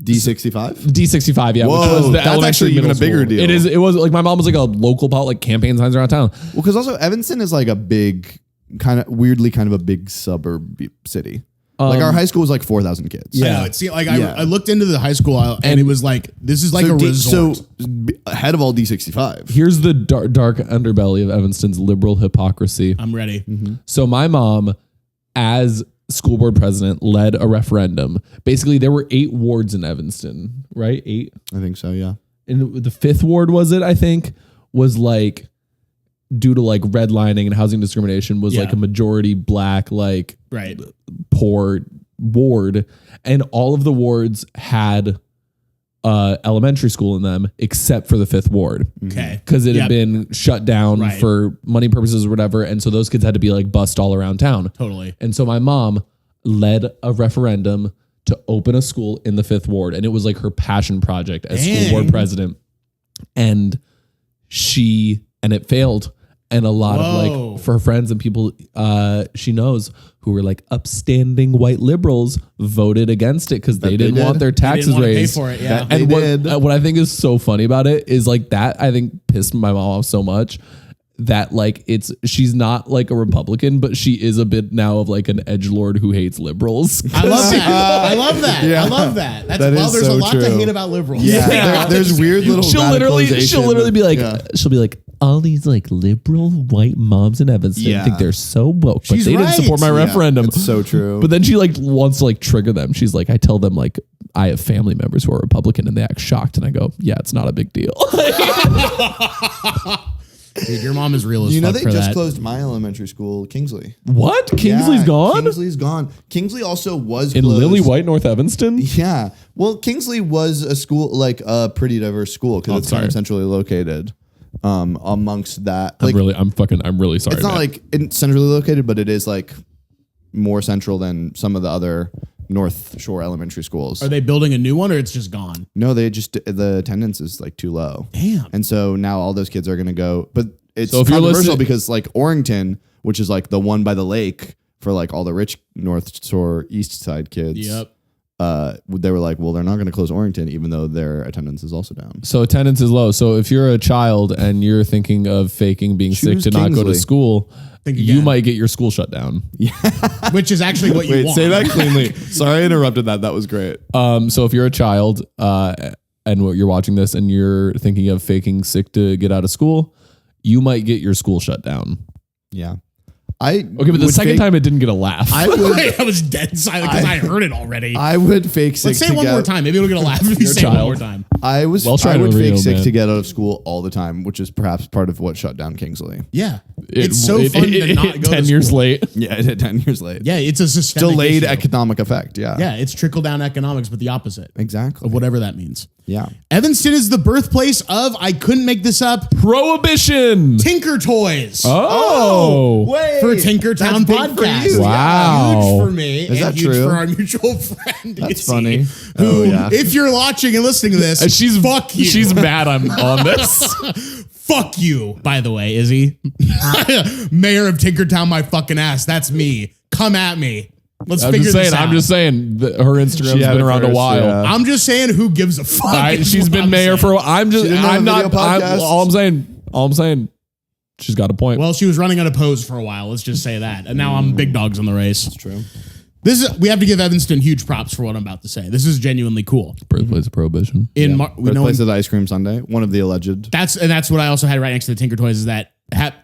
D65? D65, yeah, Whoa, which was the that's elementary actually even middle a bigger school. deal. It was like my mom was like a local like campaign signs around town. Well, because also Evanston is like a big, kind of weirdly kind of a big suburb city. Like our high school was like 4,000 kids. I know. It seemed like Yeah. I looked into the high school aisle and it was like this is like a resort. So ahead of all D65. Here's the dark underbelly of Evanston's liberal hypocrisy. I'm ready. So my mom, as school board president, led a referendum. Basically, there were 8 wards in Evanston, right? 8. I think so, yeah. And the 5th ward was it? I think was like due to like redlining and housing discrimination was like Yeah. a majority black, like Right. poor ward, and all of the wards had elementary school in them, except for the 5th ward. Okay. Because it Yep. had been shut down Right. for money purposes or whatever. And so those kids had to be like bussed all around town. Totally. And so my mom led a referendum to open a school in the 5th ward. And it was like her passion project as school Dang. board president. And it failed. And a lot of Whoa. like, for her friends and people she knows who were like upstanding white liberals voted against it because they didn't did. want their They didn't taxes wanna pay raised. for it, yeah. And They did. what I think is so funny about it is like that, I think pissed my mom off so much that like she's not like a Republican, but she is a bit now of like an edgelord who hates liberals. I love that. I love that. Yeah. I love that. That's That well, is there's so a lot to true. hate about liberals. Yeah, there's weird little. she'll literally be like, Yeah. she'll be like, all these like liberal white moms in Evanston Yeah. think they're so woke, but She's they didn't right. support my Yeah, referendum. it's so true. But then she like wants to like trigger them. She's like, I tell them like I have family members who are Republican and they act shocked, and I go, yeah, it's not a big deal. Dude, your mom is real as You know fuck they for just that. closed my elementary school, Kingsley. What? Kingsley's Yeah, gone Kingsley's gone. Kingsley also was in closed. Lily White, North Evanston. Yeah. Well, Kingsley was a school, like a pretty diverse school because it's kind sorry. of centrally located. Amongst that, like I'm really sorry. it's not man. like it's centrally located, but it is like more central than some of the other North Shore elementary schools. Are they building a new one or it's just gone? No, the attendance is like too low. Damn. And so now all those kids are going to go, but it's So if you're controversial listening- because like Orrington, which is like the one by the lake for like all the rich North Shore East Side kids. Yep. They were like, well, they're not going to close Orrington, even though their attendance is also down. So attendance is low. So if you're a child and you're thinking of faking being sick Choose to not go to Kingsley. school, Think you again. might get your school shut down. Which is actually what you want. cleanly. Sorry, I interrupted that. That was great. So if you're a child and you're watching this and you're thinking of faking sick to get out of school, you might get your school shut down. Yeah. Okay, but the second time it didn't get a laugh. I would, I was dead silent because I heard it already. I would fake sick Let's say to it one get, more time. Maybe it'll get a laugh if you You're a say it one child. more time. I Well, try would to fake real, sick man. to get out of school all the time, which is perhaps part of what shut down Kingsley. Yeah. It's so fun to not go 10 to years school. late. Yeah, it hit 10 years late. Yeah, it's a systemic Delayed issue. economic effect. Yeah. Yeah, it's trickle down economics, but the opposite Exactly. of whatever that means. Yeah. Evanston is the birthplace of, I couldn't make this up, Prohibition. Tinker Toys. Oh. Wait. For Tinkertown That's big for podcast. you. Wow. Huge for me Is and that huge true? for our mutual friend. That's Izzy, funny. Who, Oh, yeah. if you're watching and listening to this, She's fuck you. She's mad I'm on this. Fuck you, by the way, Izzy. Mayor of Tinkertown, my fucking ass. That's me. Come at me. Let's I'm figure just saying. this out. I'm just saying that her Instagram's She had been it around a first, while. yeah. I'm just saying, who gives a fuck? is She's what been I'm mayor saying. for a while. I'm just. didn't have I'm a not. video podcast? All I'm saying. She's got a point. Well, she was running unopposed for a while. Let's just say that. And now I'm big dogs on the race. True. We have to give Evanston huge props for what I'm about to say. This is genuinely cool. Birthplace of Prohibition. We know Birthplace of the Ice Cream Sundae, one of the alleged. that's what I also had right next to the Tinker Toys is that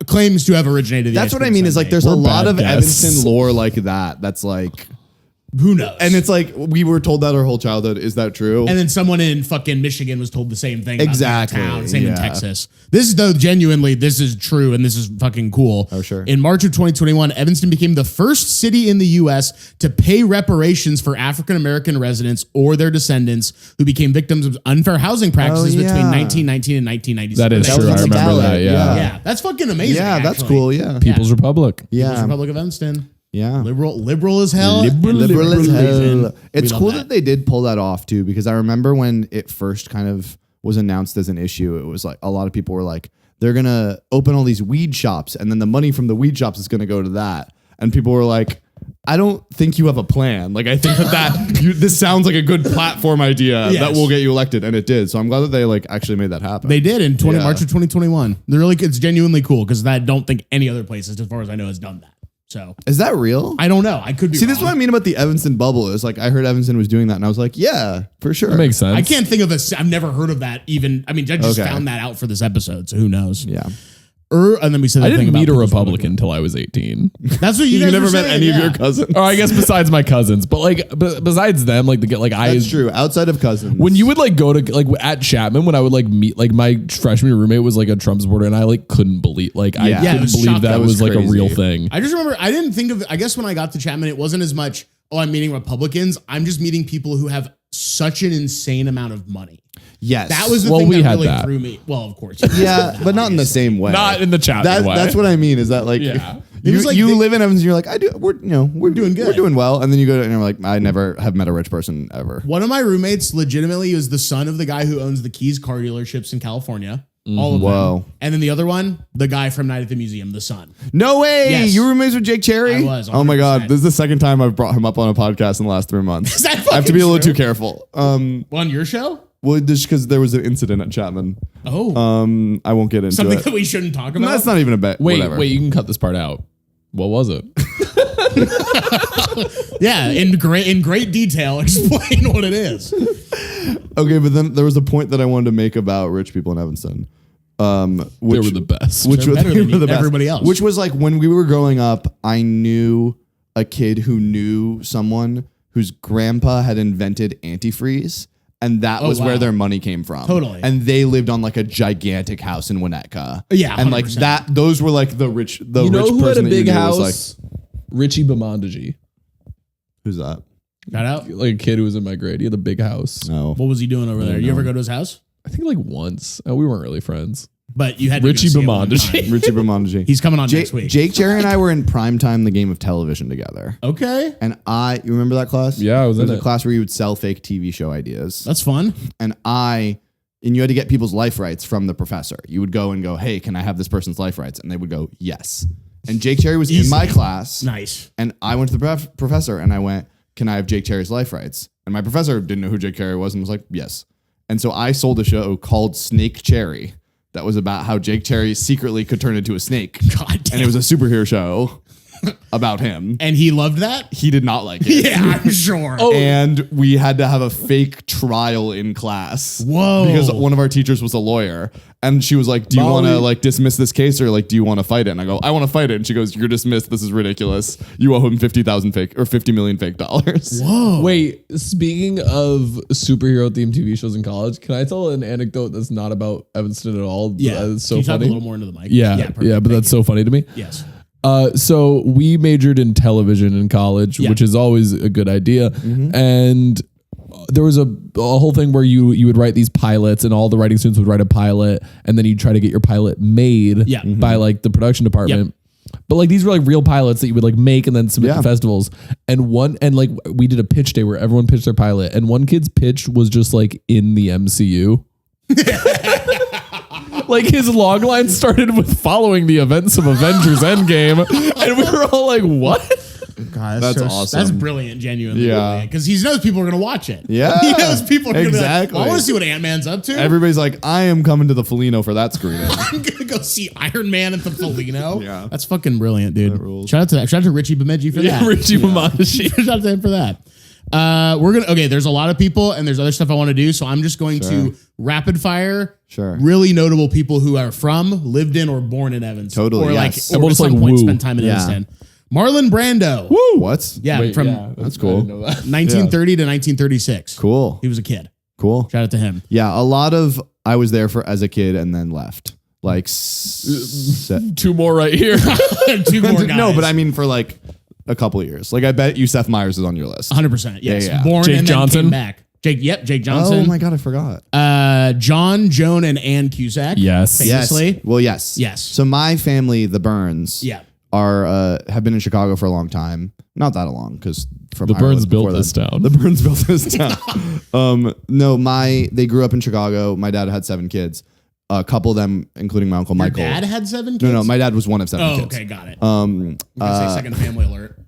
claims to have originated. The That's ice what I cream mean is like sundae. there's a We're lot bad of guests. Evanston lore like that. That's like, Who knows? and it's like we were told that our whole childhood. Is that true? And then someone in fucking Michigan was told the same thing. Exactly, About town, same in yeah. Texas. This is though genuinely, this is true and this is fucking cool. Oh, sure. In March of 2021, Evanston became the first city in the U.S. to pay reparations for African American residents or their descendants who became victims of unfair housing practices yeah. between 1919 and 1996. That is That true. was I on the remember ballot, that. Yeah. Yeah, that's fucking amazing. yeah, that's actually. cool. Yeah. People's Republic. People's Yeah. Republic of Evanston. Yeah. Liberal as hell. Liberal as Liberal. hell. It's We love cool that they did pull that off too, because I remember when it first kind of was announced as an issue, it was like a lot of people were like, they're going to open all these weed shops and then the money from the weed shops is going to go to that. And people were like, I don't think you have a plan. Like, I think this sounds like a good platform idea Yes. that will get you elected. And it did. So I'm glad that they like actually made that happen. They did in Yeah. March of 2021. It's genuinely cool because I don't think any other places, as far as I know, has done that. So Is that real? I don't know. I could be See, wrong. this is what I mean about the Evanston bubble is like, I heard Evanston was doing that and I was like, yeah, for sure. That makes sense. I can't think of I've never heard of that even. I mean, I just Okay. found that out for this episode, so who knows? Yeah. And then we said I that thing didn't about meet a People's Republican until I was 18. That's what you You guys never were met saying, any of yeah. your cousins. Or I guess besides my cousins, but like besides them, like I. That's true. Outside of cousins. When you would like go to like at Chapman, when I would like meet like my freshman year roommate was like a Trump supporter, and I like couldn't believe I Yeah, it couldn't was believe shocking. that That was was like a real crazy. thing. I just remember I didn't think of. I guess when I got to Chapman, it wasn't as much. Oh, I'm meeting Republicans. I'm just meeting people who have such an insane amount of money. Yes. That was the Well, thing we that had really that. threw me. Well, of course. Yeah, but not in the same way. Not in the Chapman way. That's what I mean. Is that like Yeah. It was like you they- live in Evanston, you're like, we're doing good. we're doing well, and then you go to, and you're like, I never have met a rich person ever. One of my roommates legitimately is the son of the guy who owns the Keys car dealerships in California. All of Whoa. them. And then the other one, the guy from Night at the Museum, the son. No way! Yes. You were roommates with Jake Cherry? I was, Oh my god, 100%. this is the second time I've brought him up on a podcast in the last 3 months. Is that I have to be a fucking little true? too careful. On your show? Well, just because there was an incident at Chapman. Oh. I won't get into Something it. that we shouldn't talk about? No, that's not even a bet. Wait, Whatever. you can cut this part out. What was it? Yeah, in great detail, explain what it is. Okay, but then there was a point that I wanted to make about rich people in Evanston. Which They were the best. Which They're was better than they were the best. everybody else. Which was like when we were growing up, I knew a kid who knew someone whose grandpa had invented antifreeze. And that was where wow. their money came from. Totally. And they lived on like a gigantic house in Winnetka. Yeah, And like 100%. that, those were like the rich, You know rich who had person a that you big knew was house? Richie Bamondaji. who's that? Shout out. Like a kid who was in my grade. He had a big house. No. What was he doing over there? You ever go to his house? I think like once. We weren't really friends. But you had to Richie go see him one Bamondaji. time. Richie Bamondaji. He's coming on next week. Jake Cherry and I were in primetime the game of television together. Okay. And you remember that class? Yeah, I was It in was a it. class where you would sell fake TV show ideas. That's fun. And you had to get people's life rights from the professor. You would go and go, hey, can I have this person's life rights? And they would go, yes. And Jake Cherry was in my class. Nice. And I went to the professor and I went, can I have Jake Cherry's life rights? And my professor didn't know who Jake Cherry was and was like, yes. And so I sold a show called Snake Cherry that was about how Jake Cherry secretly could turn into a snake. God damn. And it was a superhero show about him. And he loved that? He did not like it. Yeah, I'm sure. And we had to have a fake trial in class. Whoa. Because one of our teachers was a lawyer. And she was like, do you want to like dismiss this case or like, do you want to fight it? And I go, I want to fight it. And she goes, you're dismissed. This is ridiculous. You owe him 50 million fake dollars. Whoa. Wait, speaking of superhero themed TV shows in college, can I tell an anecdote that's not about Evanston at all? Yeah. It's so Can you talk funny. a little more into the mic? Yeah, perfect. but that's so funny to me. Yes. So we majored in television in college, Yeah. which is always a good idea. And there was a whole thing where you would write these pilots, and all the writing students would write a pilot, and then you try to get your pilot made Yeah. by like the production department. But like these were like real pilots that you would like make and then submit Yeah. to festivals. And like we did a pitch day where everyone pitched their pilot, and one kid's pitch was just like in the MCU. Like his log line started with following the events of Avengers Endgame, and we were all like, "What?" God, That's awesome. That's brilliant, genuinely. Yeah. Because he knows people are going to watch it. Yeah. He knows people are going to be like, Exactly. well, I want to see what Ant-Man's up to. Everybody's like, I am coming to the Felino for that screening. I'm going to go see Iron Man at the Felino. Yeah. That's fucking brilliant, dude. rules. Shout out to that. Shout out to Richie Bemidji for that. Richie Bamondaji. Shout out to him for that. There's a lot of people and there's other stuff I want to do. So I'm just going to rapid fire Sure. really notable people who are from, lived in, or born in Evanston. Totally, Or yes. like, or we'll at just, some like, point woo. spend time in Yeah. Evanston. Marlon Brando. What? Yeah, Wait, from That's cool. I didn't know that. 1930 to 1936. Cool. He was a kid. Cool. Shout out to him. Yeah, a lot of I was there for as a kid and then left. Like Two more right here. Two more guys. no, but I mean for like a couple of years. Like I bet you Seth Meyers is on your list. 100%. Yes. Yeah, yeah. Born Jake and then Johnson? came back. Jake Johnson. Oh my god, I forgot. John, Joan, and Ann Cusack. Yes. Famously. Yes. Well, yes. Yes. So my family, the Burns, Yeah. are have been in Chicago for a long time. Not that long, because from The Ireland Burns built before this then. town. The Burns built this town. No, they grew up in Chicago. My dad had 7 kids. A couple of them, including my uncle Your Michael. dad had 7 kids? No, my dad was one of 7 Oh, kids. okay, got it. I'm gonna say second family alert.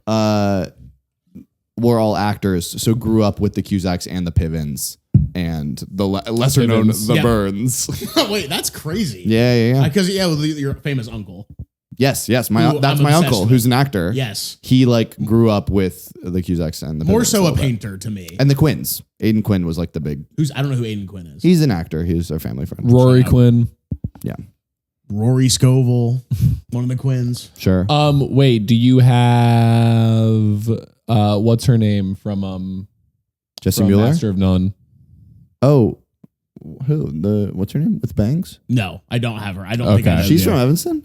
Were all actors, so grew up with the Cusacks and the Pivens and the lesser known Pivens. the Yeah. Burns. Wait, that's crazy. yeah. Because with your famous uncle. Yes. Who That's I'm my obsessed uncle, with. who's an actor. Yes. He like grew up with the Cusacks and the More Pivens so a little bit. painter to me. And the Quinns. Aiden Quinn was like the big. I don't know who Aiden Quinn is. He's an actor. He's our family friend. Rory Quinn. Yeah. Rory Scovel, one of the Quinns. Sure. Wait, do you have what's her name from Jesse from Mueller. Master of None? Oh, who? What's her name? With bangs? No, I don't have her. I don't think I Okay. know. She's the- from Evanston.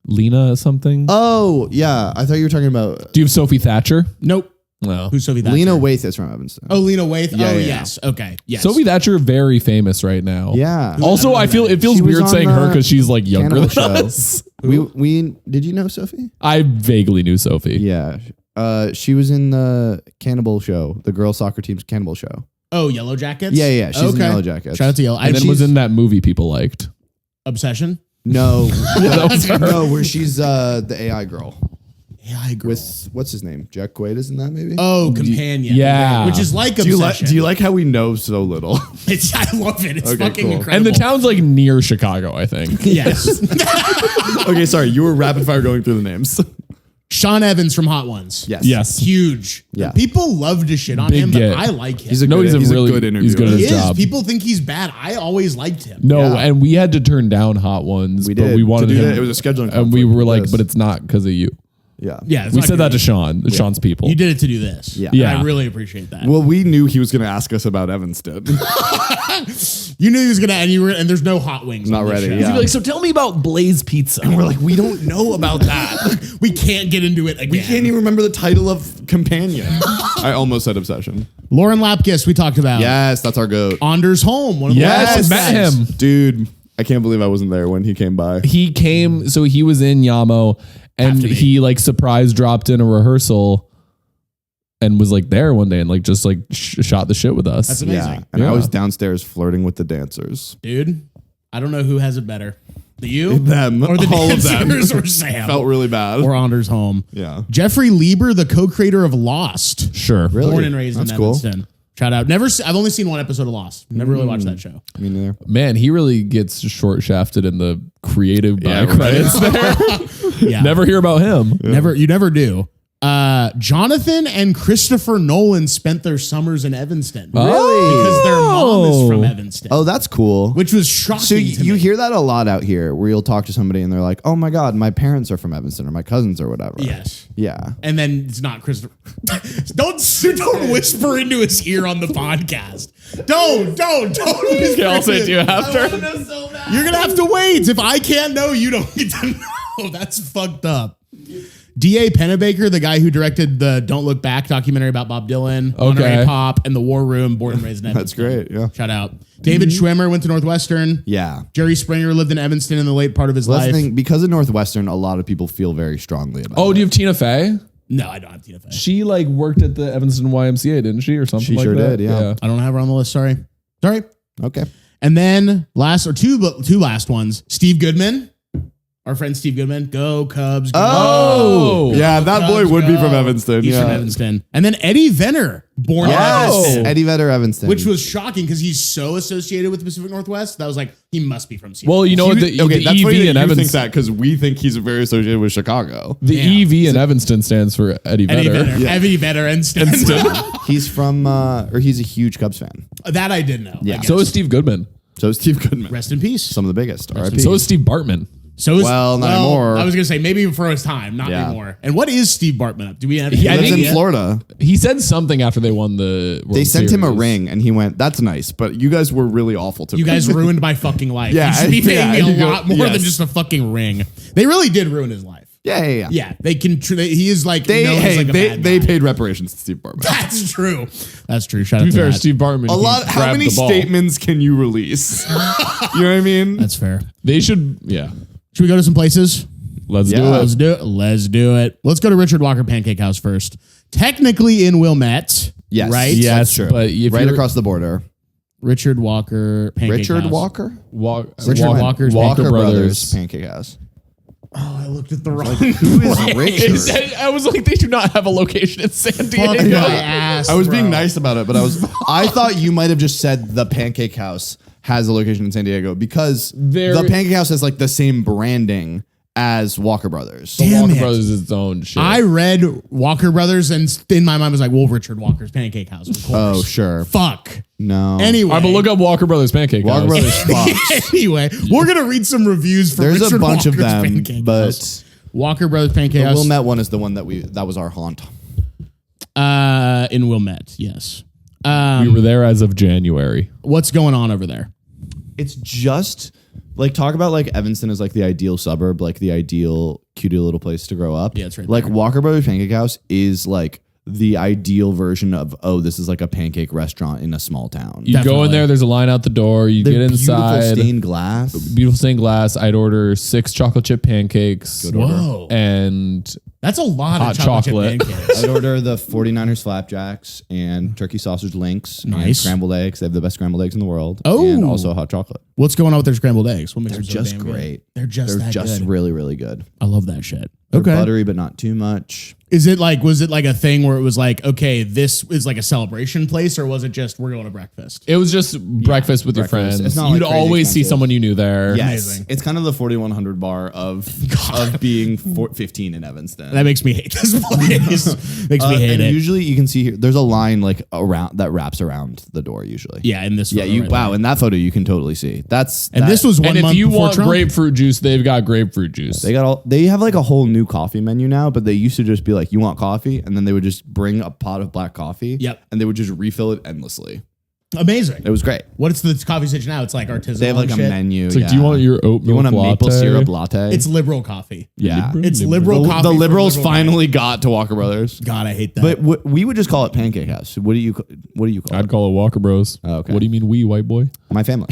Lena something? Oh yeah, I thought you were talking about. Do you have Sophie Thatcher? Nope. Well, Who's Sophie Thatcher? Lena Waithe is from Evanston. Oh, Lena Waithe. Yeah, oh, yeah. yes. Okay. Yes. Sophie Thatcher, very famous right now. Yeah. Also, I feel it feels She was weird on saying her the because she's like younger Cannibal than Show. us. We did you know Sophie? I vaguely knew Sophie. Yeah. She was in the Cannibal Show, the girls soccer team's Cannibal Show. Oh, Yellow Jackets? Yeah. She's in Yellow Jackets. Shout out to Yellow. And then was in that movie people liked. Obsession? No. That was her. No, where she's the AI girl. AI girl. With what's his name? Jack Quaid is in that maybe? Oh, Companion. Yeah. Which is like Do you Obsession. like how we know so little? I love it. It's Okay, fucking cool. incredible. And the town's like near Chicago, I think. Yes. Okay, sorry. You were rapid fire going through the names. Sean Evans from Hot Ones. Yes. Yes. Huge. Yeah. People love to shit on Big him, but get. I like him. He's a No, good, he's a really good interviewer. he's good at He his is. job. People think he's bad. I always liked him. No, Yeah. and we had to turn down Hot Ones. We but did. we wanted to do him, that. It was a scheduling and we conflict were with like, this. but it's not because of you. Yeah. Yeah. it's We not said that good. to Sean, Sean's people. You did it to do this. Yeah. And Yeah. I really appreciate that. Well, we knew he was going to ask us about Evanston. You knew he was gonna, and there's no hot wings. Not on this ready, show. yeah. He'd be like, so tell me about Blaze Pizza. We're like, we don't know about that. We can't get into it again. We can't even remember the title of Companion. I almost said Obsession. Lauren Lapkus, we talked about. Yes, that's our goat. Anders Holm, one of the Yes, best met guys. him. Dude, I can't believe I wasn't there when he came by. He came, so he was in Yamo, and Have to be. he like surprise dropped in a rehearsal, and was like there one day and like just like shot the shit with us. That's amazing. Yeah, and I Yeah. was downstairs flirting with the dancers. Dude, I don't know who has it better. The you? Them, Or the all of them. dancers or Sam. Felt really bad. or Anders Holm. Yeah. Jeffrey Lieber, the co-creator of Lost. Sure. Really? Born and raised That's in cool. Evanston. Shout out. I've only seen one episode of Lost. Never really watched that show. Me neither. Man, he really gets short shafted in the creative Yeah, by right. credits there. Yeah. Never hear about him. You never do. Jonathan and Christopher Nolan spent their summers in Evanston. Really? Because their mom is from Evanston. Oh, that's cool. Which was shocking So to you me. hear that a lot out here where you'll talk to somebody and they're like, oh my God, my parents are from Evanston or my cousins or whatever. Yes. Yeah. And then it's not Christopher. don't whisper into his ear on the podcast. Don't whisper. I'll say it to you into after. I wanna know so bad. You're gonna have to wait. If I can't know, you don't get to know. That's fucked up. D.A. Pennebaker, the guy who directed the Don't Look Back documentary about Bob Dylan, Monterey Pop, and The War Room, born and raised in That's Evanston. great. Yeah. Shout out. David Schwimmer went to Northwestern. Yeah. Jerry Springer lived in Evanston in the late part of his Well, that's life. the thing. Because of Northwestern, a lot of people feel very strongly about Oh, it. do you have Tina Fey? No, I don't have Tina Fey. She like worked at the Evanston YMCA, didn't she, or something She like sure that? did, yeah. I don't have her on the list. Sorry. Okay. And then two last ones. Steve Goodman, our friend Steve Goodman. Go Cubs. Go. Oh. Yeah, that Cubs, boy would be go. from Evanston. He's yeah. from Evanston. And then Eddie Venner, born in Yes. Evanston. Eddie Vedder, Evanston. Which was shocking because he's so associated with the Pacific Northwest. That was like, he must be from Seattle. Well, you know what? The that's EV funny in that you think Evanston. that because we think he's very associated with Chicago. The Yeah. EV in Evanston stands for Eddie Eddie Vedder. Venner. Yeah. Eddie Venner and Stan. He's from, or he's a huge Cubs fan. That I did know. Yeah. I So guess. is Steve Goodman. So is Steve Goodman. Rest in peace. Some of the biggest. R.I.P. So is Steve Bartman. So is, Well, not anymore. I was going to say maybe for his time, not Yeah. anymore. And what is Steve Bartman up? Do we have He I lives think in Florida. He said something after they won the World They sent him a Series. ring and he went, that's nice, but you guys were really awful to me. You guys ruined my fucking life. Yeah, You should be paying yeah, me a you go- lot more than yes. just a fucking ring. They really did ruin his life. Yeah. Yeah, they can. He is like They, known as like a bad they guy. paid reparations to Steve Bartman. That's true. That's true. Shout To out be to fair, that. Steve Bartman. A lot. How many statements can you release? You know what I mean? That's fair. They should. Yeah. Should we go to some places? Let's Yeah. do it. Let's do it. Let's do it. Let's go to Richard Walker Pancake House first. Technically in Wilmette. Yes. Right? Yes, That's true. but if right you're- across the border. Richard Walker Pancake Richard House. Walker? Richard Walker's Walker Brothers. Brothers Pancake House. Oh, I looked at the wrong. Who is Richard? I was like, they do not have a location in San Fuck Diego. my ass, I was being bro. nice about it, but I thought you might have just said the Pancake House has a location in San Diego because There- the Pancake House has like the same branding as Walker Brothers. Damn Walker it. Brothers is its own shit. I read Walker Brothers, and in my mind was like, well, Richard Walker's Pancake House. Of course. Oh, sure. Fuck. No. Anyway. I'm gonna look up Walker Brothers Pancake Walker House. Brothers fucks. Anyway, we're gonna read some reviews for There's Richard a bunch of Walker's them, Pancake but House. Walker Brothers Pancake the House. Wilmette one is the one that was our haunt. In Wilmette, yes. We were there as of January. What's going on over there? It's just like talk about like Evanston is like the ideal suburb, like the ideal cutie little place to grow up. Yeah, it's right Like there. Walker Brothers Pancake House is like the ideal version of, oh, this is like a pancake restaurant in a small town. You go in Definitely. there, there's a line out the door. You They're get inside. beautiful stained glass. Beautiful stained glass. I'd order 6 chocolate chip pancakes. Whoa. And That's a lot Hot of chocolate chip chocolate. pancakes. I'd order the 49ers flapjacks and turkey sausage links and Nice. scrambled eggs. They have the best scrambled eggs in the world. Oh. And also hot chocolate. What's going on with their scrambled eggs? What makes They're them so just damn good? great. They're just that good. really, really good. I love that shit. They're Okay. buttery, but not too much. Was it like a thing where it was like, okay, this is like a celebration place, or was it just we're going to breakfast? it was just breakfast with your breakfast. friends. It's not You'd like crazy always see expensive. someone you knew there. Yes. Amazing. It's kind of the 4100 bar of being 15 in Evanston. That makes me hate this place. Makes me hate and it. usually you can see here, there's a line like around that wraps around the door usually. Yeah, in this. Yeah, photo you right wow, there. in that photo you can totally see. And this was one And if month you before want Trump. grapefruit juice, they've got grapefruit juice. they have like a whole new coffee menu now, but they used to just be like, you want coffee? And then they would just bring a pot of black coffee. Yep. And they would just refill it endlessly. Amazing. It was great. What's the coffee station now? It's like artisanal. They have like a shit. menu. It's like, yeah. do you want your oat milk You want a maple latte? syrup latte? It's liberal coffee. yeah. It's liberal The, coffee. the for liberals liberal finally got to Walker Brothers. guys. God, I hate that. But we would just call it Pancake House. What do you call I'd it? call it Walker Bros. Oh, okay. What do you mean we, white boy? My family.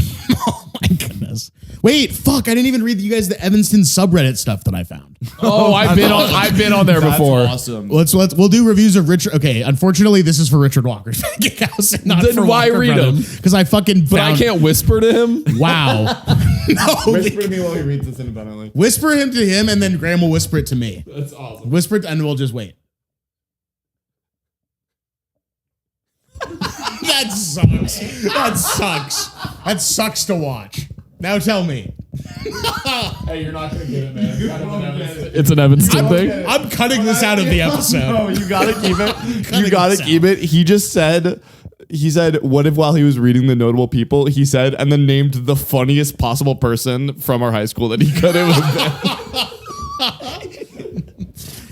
oh my goodness. Wait, fuck! I didn't even read you guys the Evanston subreddit stuff that I found. Oh, I've been on there before. awesome. We'll do reviews of Richard. Okay, unfortunately, this is for Richard Walker's Pancake House, and not Then for why Walker read Brothers, them? Because I fucking. But I can't whisper to him. Wow. No. Whisper to me while he reads this independently. Whisper him to him, and then Graham will whisper it to me. That's awesome. Whisper it, and we'll just wait. That sucks. That sucks. That sucks to watch. Now tell me. Hey, you're not gonna get it, man. It's an Evanston thing. I'm cutting this out of the episode. No, you gotta keep it. Cutting You gotta this keep it. He said, what if while he was reading the notable people, he said, and then named the funniest possible person from our high school that he could have been.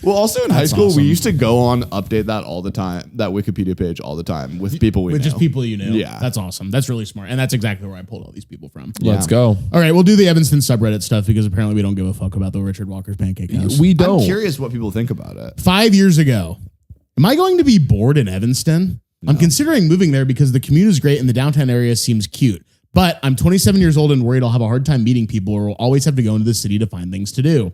Well, also in high school, awesome. we used to go on update that all the time, that Wikipedia page all the time with people we With know. just people you know. Yeah. That's awesome. That's really smart. And that's exactly where I pulled all these people from. Let's go. All right, we'll do the Evanston subreddit stuff because apparently we don't give a fuck about the Richard Walker's Pancake House. We I'm don't. curious what people think about it. 5 years ago, am I going to be bored in Evanston? I'm considering moving there because the commute is great and the downtown area seems cute. But I'm 27 years old and worried I'll have a hard time meeting people or will always have to go into the city to find things to do.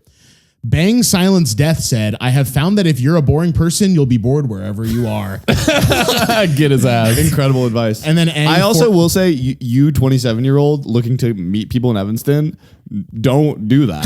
Bang Silence Death said, I have found that if you're a boring person, you'll be bored wherever you are. Get his ass. Incredible advice. And then I also will say, you 27-year-old looking to meet people in Evanston, don't do that.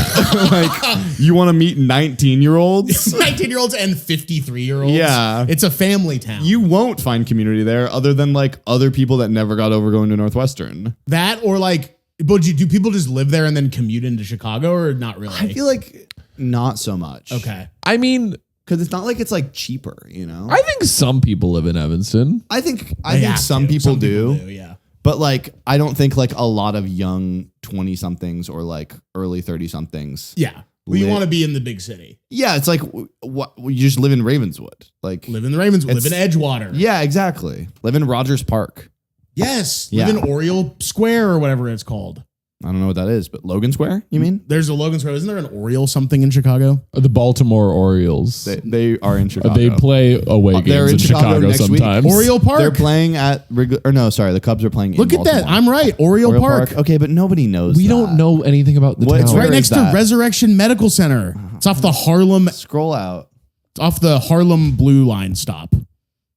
Like, you want to meet 19-year-olds? 19-year-olds and 53-year-olds. Yeah. It's a family town. You won't find community there other than like other people that never got over going to Northwestern. That or like, but do people just live there and then commute into Chicago or not really? I feel like not so much. Okay. I mean, Because it's not like it's like cheaper, you know? I think some people live in Evanston. I think They have some to. people do. Yeah. But like, I don't think like a lot of young 20-somethings or like early 30-somethings. Yeah. Well, you Lit. want to be in the big city. Yeah, it's like what you just live in Ravenswood. Like, Live in the Ravens, live in Edgewater. yeah, exactly. Live in Rogers Park. Yes. Yeah. Live in Oriole Square or whatever it's called. I don't know what that is, but Logan Square, you mean? There's a Logan Square. Isn't there an Oriole something in Chicago? The Baltimore Orioles. They are in Chicago. They play away They're games in in Chicago Chicago next week. sometimes. Oriole Park. They're playing at the Cubs are playing. Look in at that. Baltimore. I'm right. Oriole Park. Okay, but nobody knows. We that. don't know anything about the What- town. it's Right Where next is to that? Resurrection Medical Center. It's off the Harlem Scroll out. Blue Line stop.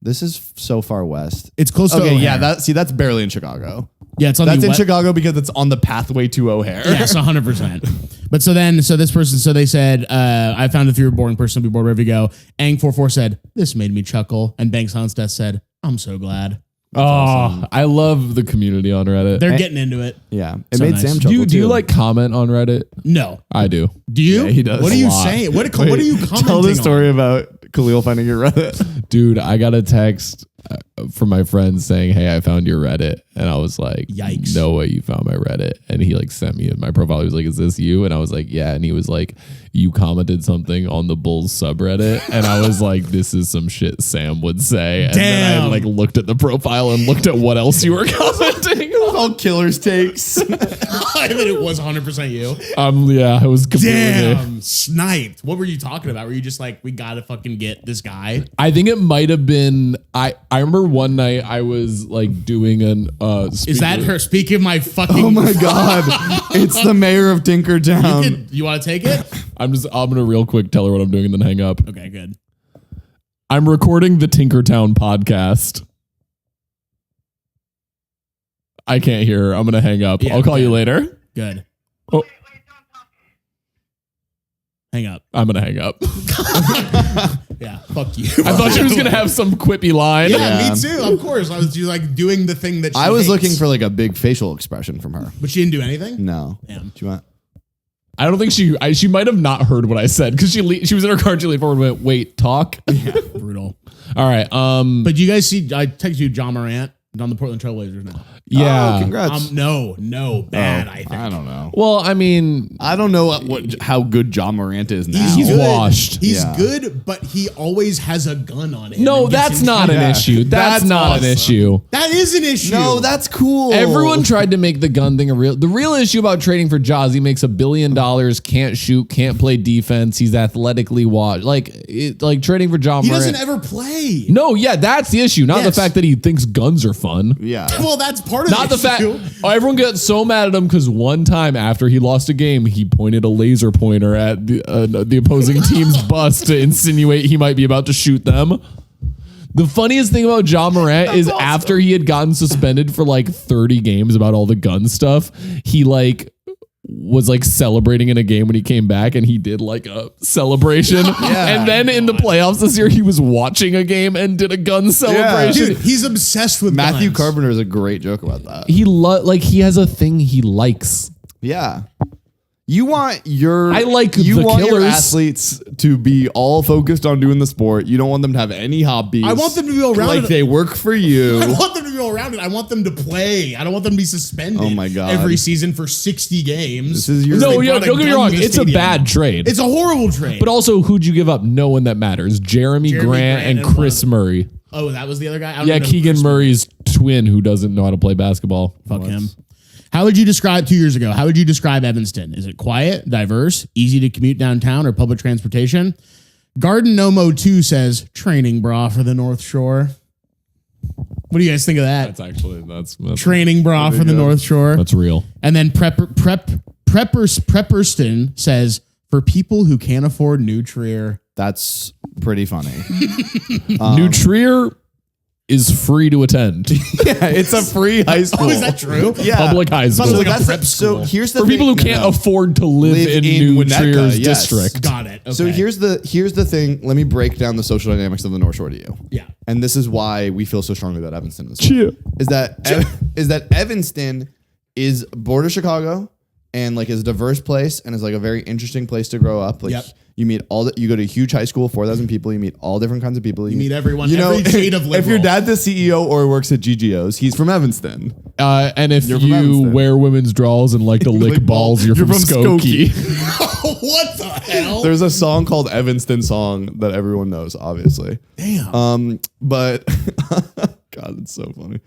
This is so far west. It's close to Okay, O'Hare. yeah, that's barely in Chicago. Yeah, it's on That's the in west. Chicago because it's on the pathway to O'Hare. Yes, 100%. But so this person, they said, I found if you're a boring person, be bored wherever you go. Ang44 said, this made me chuckle. And Bang Silence Death said, I'm so glad. Oh, I love the community on Reddit. They're getting into it. Yeah, it So made nice. Sam Do chuckle do you too. like comment on Reddit? No. I do. Do you? Yeah, he does. What are A you lot. saying? What are you commenting Tell the story on? about Khalil finding your Reddit. Dude, I got a text from my friend saying, hey, I found your Reddit. And I was like, Yikes. No way you found my Reddit. And he like sent me my profile. He was like, is this you? And I was like, yeah. And he was like, you commented something on the Bulls subreddit, and I was like, this is some shit Sam would say. And then I like looked at the profile and looked at what else you were commenting. All killers takes. I bet it was 100% you. Yeah, it was completely me. Damn, sniped. What were you talking about? Were you just like, we gotta fucking get this guy? I think it might have been. I remember one night I was like doing an. Is that her speaking my fucking? Oh my god, it's the mayor of Tinkertown. You want to take it? I'm gonna real quick tell her what I'm doing and then hang up. Okay, good. I'm recording the Tinkertown podcast. I can't hear her. I'm gonna hang up. Yeah, I'll call okay. you later. Good. Oh, Hang up. I'm gonna hang up. Yeah, fuck you. I thought she was gonna have some quippy line. Yeah, me too. Of course, I was like doing the thing that she I was hates. looking for like a big facial expression from her. but she didn't do anything. No. Damn. Do you want? I don't think she might have not heard what I said because she was in her car and she leaned forward and went, wait, talk. Brutal. All right. But you guys see? I texted you John Morant on the Portland Trailblazers now. Yeah. Oh, congrats. No, bad. I think. I don't know. Well, I mean, I don't know how good John Morant is now. He's good. washed. He's Yeah. good, but he always has a gun on him. no, and gets that's in not trouble. an issue. That's not awesome. an issue. That is an issue. No, that's cool. Everyone tried to make the gun thing the real issue about trading for Jaws. He makes $1 billion, can't shoot, can't play defense. He's athletically washed. Like trading for John he Morant. doesn't ever play. No, yeah, that's the issue. Not the Yes. fact that he thinks guns are fun. Yeah. Well, that's part of Not the fact. issue. Everyone got so mad at him because one time after he lost a game, he pointed a laser pointer at the opposing team's bus to insinuate he might be about to shoot them. The funniest thing about John Morant is after he had gotten suspended for like 30 games about all the gun stuff, he was celebrating in a game when he came back, and he did like a celebration. And then in the playoffs this year, he was watching a game and did a gun celebration. Dude, he's obsessed with Matthew guns. Carpenter is a great joke about that. He has a thing he likes. Yeah. You want your I like you the want your killers. athletes to be all focused on doing the sport. You don't want them to have any hobbies. I want them to be all-rounded. like they work for you. I want them to be all around it. I want them to play. I don't want them to be suspended. Oh my God. Every season for 60 games. This is your- No, They yeah, brought a don't get me gun wrong. to the It's a stadium. bad trade. It's a horrible trade. But also, who'd you give up? No one that matters. Jeremy Grant and Chris Murray. Oh, that was the other guy? I don't Yeah, know Keegan Chris Murray's twin who doesn't know how to play basketball. Fuck him. How would you describe 2 years ago? How would you describe Evanston? Is it quiet, diverse, easy to commute downtown, or public transportation? Garden Nomo 2 says training bra for the North Shore. What do you guys think of that? That's Training bra for the North Shore. that's real. And then Prepperston says for people who can't afford New Trier. That's pretty funny. New Trier is free to attend. Yeah, it's a free high school. Oh, is that true? Yeah. Public high school. like a that's prep so school. here's the For thing. people who No, can't no. afford to live in New Winnetka, Trier's yes. district. Got it. Okay. So here's the thing. Let me break down the social dynamics of the North Shore to you. Yeah. And this is why we feel so strongly about Evanston. Cheer. Is that Evanston is border Chicago and like is a diverse place and is like a very interesting place to grow up. Like Yep. you meet you go to a huge high school, 4,000 people. You meet all different kinds of people. You meet everyone, You know, every shade of if liberal. your dad's the CEO or works at GGO's, he's from Evanston. And if You're from you Evanston. wear women's draws and like to lick balls, you're from Skokie. What the hell? There's a song called Evanston Song that everyone knows, obviously. Damn. But God, it's so funny.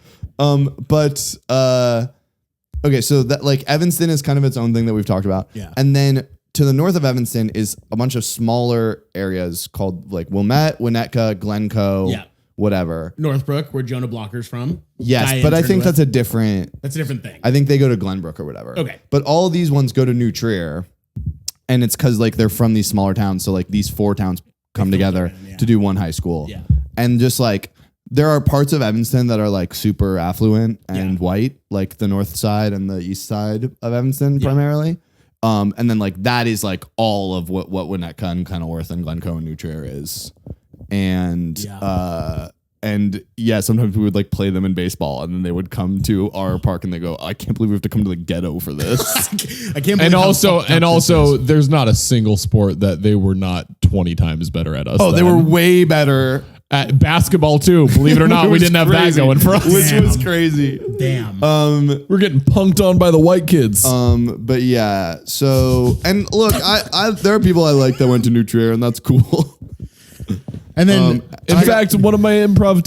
Okay, so that like Evanston is kind of its own thing that we've talked about. Yeah. And then to the north of Evanston is a bunch of smaller areas called like Wilmette, Winnetka, Glencoe, Yeah. whatever. Northbrook, where Jonah Blocker's from. Yes, Guy but I interned think with. that's a different. That's a different thing. I think they go to Glenbrook or whatever. Okay. But all these ones go to New Trier, and it's because like they're from these smaller towns. So like these 4 towns come together to do one high school. Yeah. And just like there are parts of Evanston that are like super affluent and white, like the north side and the east side of Evanston primarily. And then like that is like all of what Winnetka and Kenilworth and Glencoe and New Trier is. And sometimes we would like play them in baseball, and then they would come to our park and they go, I can't believe we have to come to the ghetto for this. I can't believe And how also, fucked up this is. there's not a single sport that they were not 20 times better at us. Oh, they were way better. Basketball too. Believe it or not, we didn't have that going for us. Which was crazy. Damn. We're getting punked on by the white kids. But yeah. So, and look, I there are people I like that went to New Trier, and that's cool. And then, In fact, two of my improv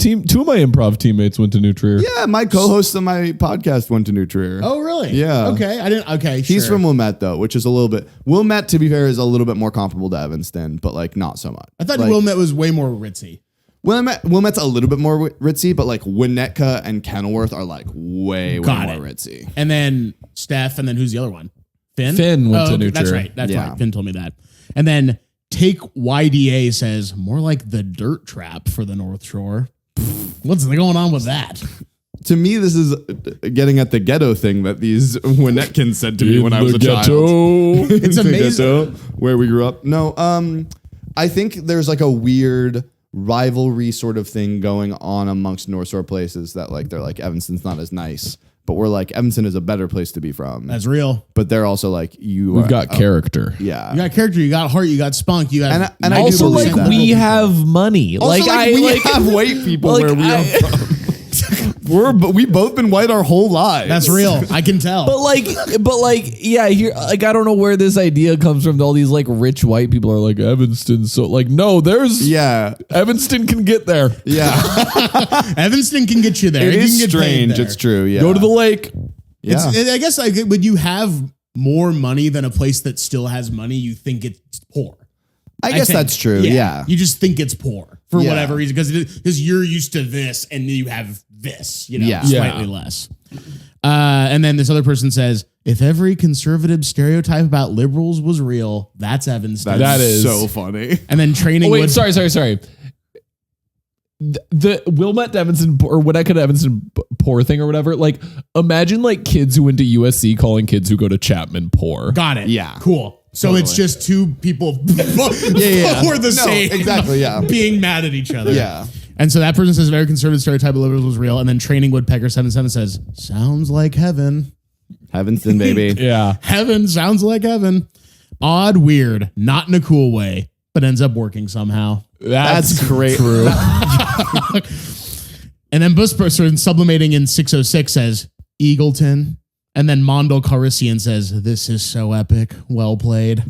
teammates went to New Trier. Yeah, my co-host on my podcast went to New Trier. oh really? Yeah. Okay. I didn't. Okay. He's sure. from Wilmette though, which is a little bit. Wilmette, to be fair, is a little bit more comparable to Evanston, but like not so much. I thought like, Wilmette was way more ritzy. Wilmette's a little bit more ritzy, but like Winnetka and Kenilworth are like way more ritzy. And then Steph, and then who's the other one? Finn? Finn went to New That's Trier. right. That's Yeah. right. Finn told me that. And then Take YDA says, more like the dirt trap for the North Shore. What's going on with that? To me, this is getting at the ghetto thing that these Winnetkins said to me when I was a child. It's amazing. Where we grew up. No, I think there's like a weird rivalry sort of thing going on amongst North Shore places that like they're like Evanston's not as nice, but we're like Evanston is a better place to be from. That's real. But they're also like We've got character. Yeah, You got character, you got heart, you got spunk, you got. And I do Also, believe like that. we have money. Also, we have white people like, where we are from. We've both been white our whole lives. That's real. I can tell. Yeah, here, like, I don't know where this idea comes from. All these like rich white people are like Evanston. So like, no, Evanston can get there. Yeah. Evanston can get you there. It You is can get paid strange. there. It's true. Yeah. Go to the lake. Yeah. I guess like when you have more money than a place that still has money, you think it's poor. I guess think. that's true. Yeah. You just think it's poor for Yeah. whatever reason because you're used to this and you have this, Yeah. slightly less. And then this other person says, if every conservative stereotype about liberals was real, that's Evanston. That is so funny. And then training. Oh, wait, would, sorry. The Wilmette to Evanston or Winnetka to Evanston poor thing or whatever. Like, imagine like kids who went to USC calling kids who go to Chapman poor. Got it. Yeah. Cool. So it's just two people who are the same. Exactly. Yeah. Being mad at each other. Yeah. And so that person says very conservative stereotype of liberals was real. And then Training Woodpecker 77 says, sounds like heaven. Evanston, baby. Yeah. Heaven sounds like heaven. Odd, weird, not in a cool way, but ends up working somehow. That's great. True. And then Bush person sublimating in 606 says, Eagleton. And then Mondel Calrissian says, this is so epic. Well played.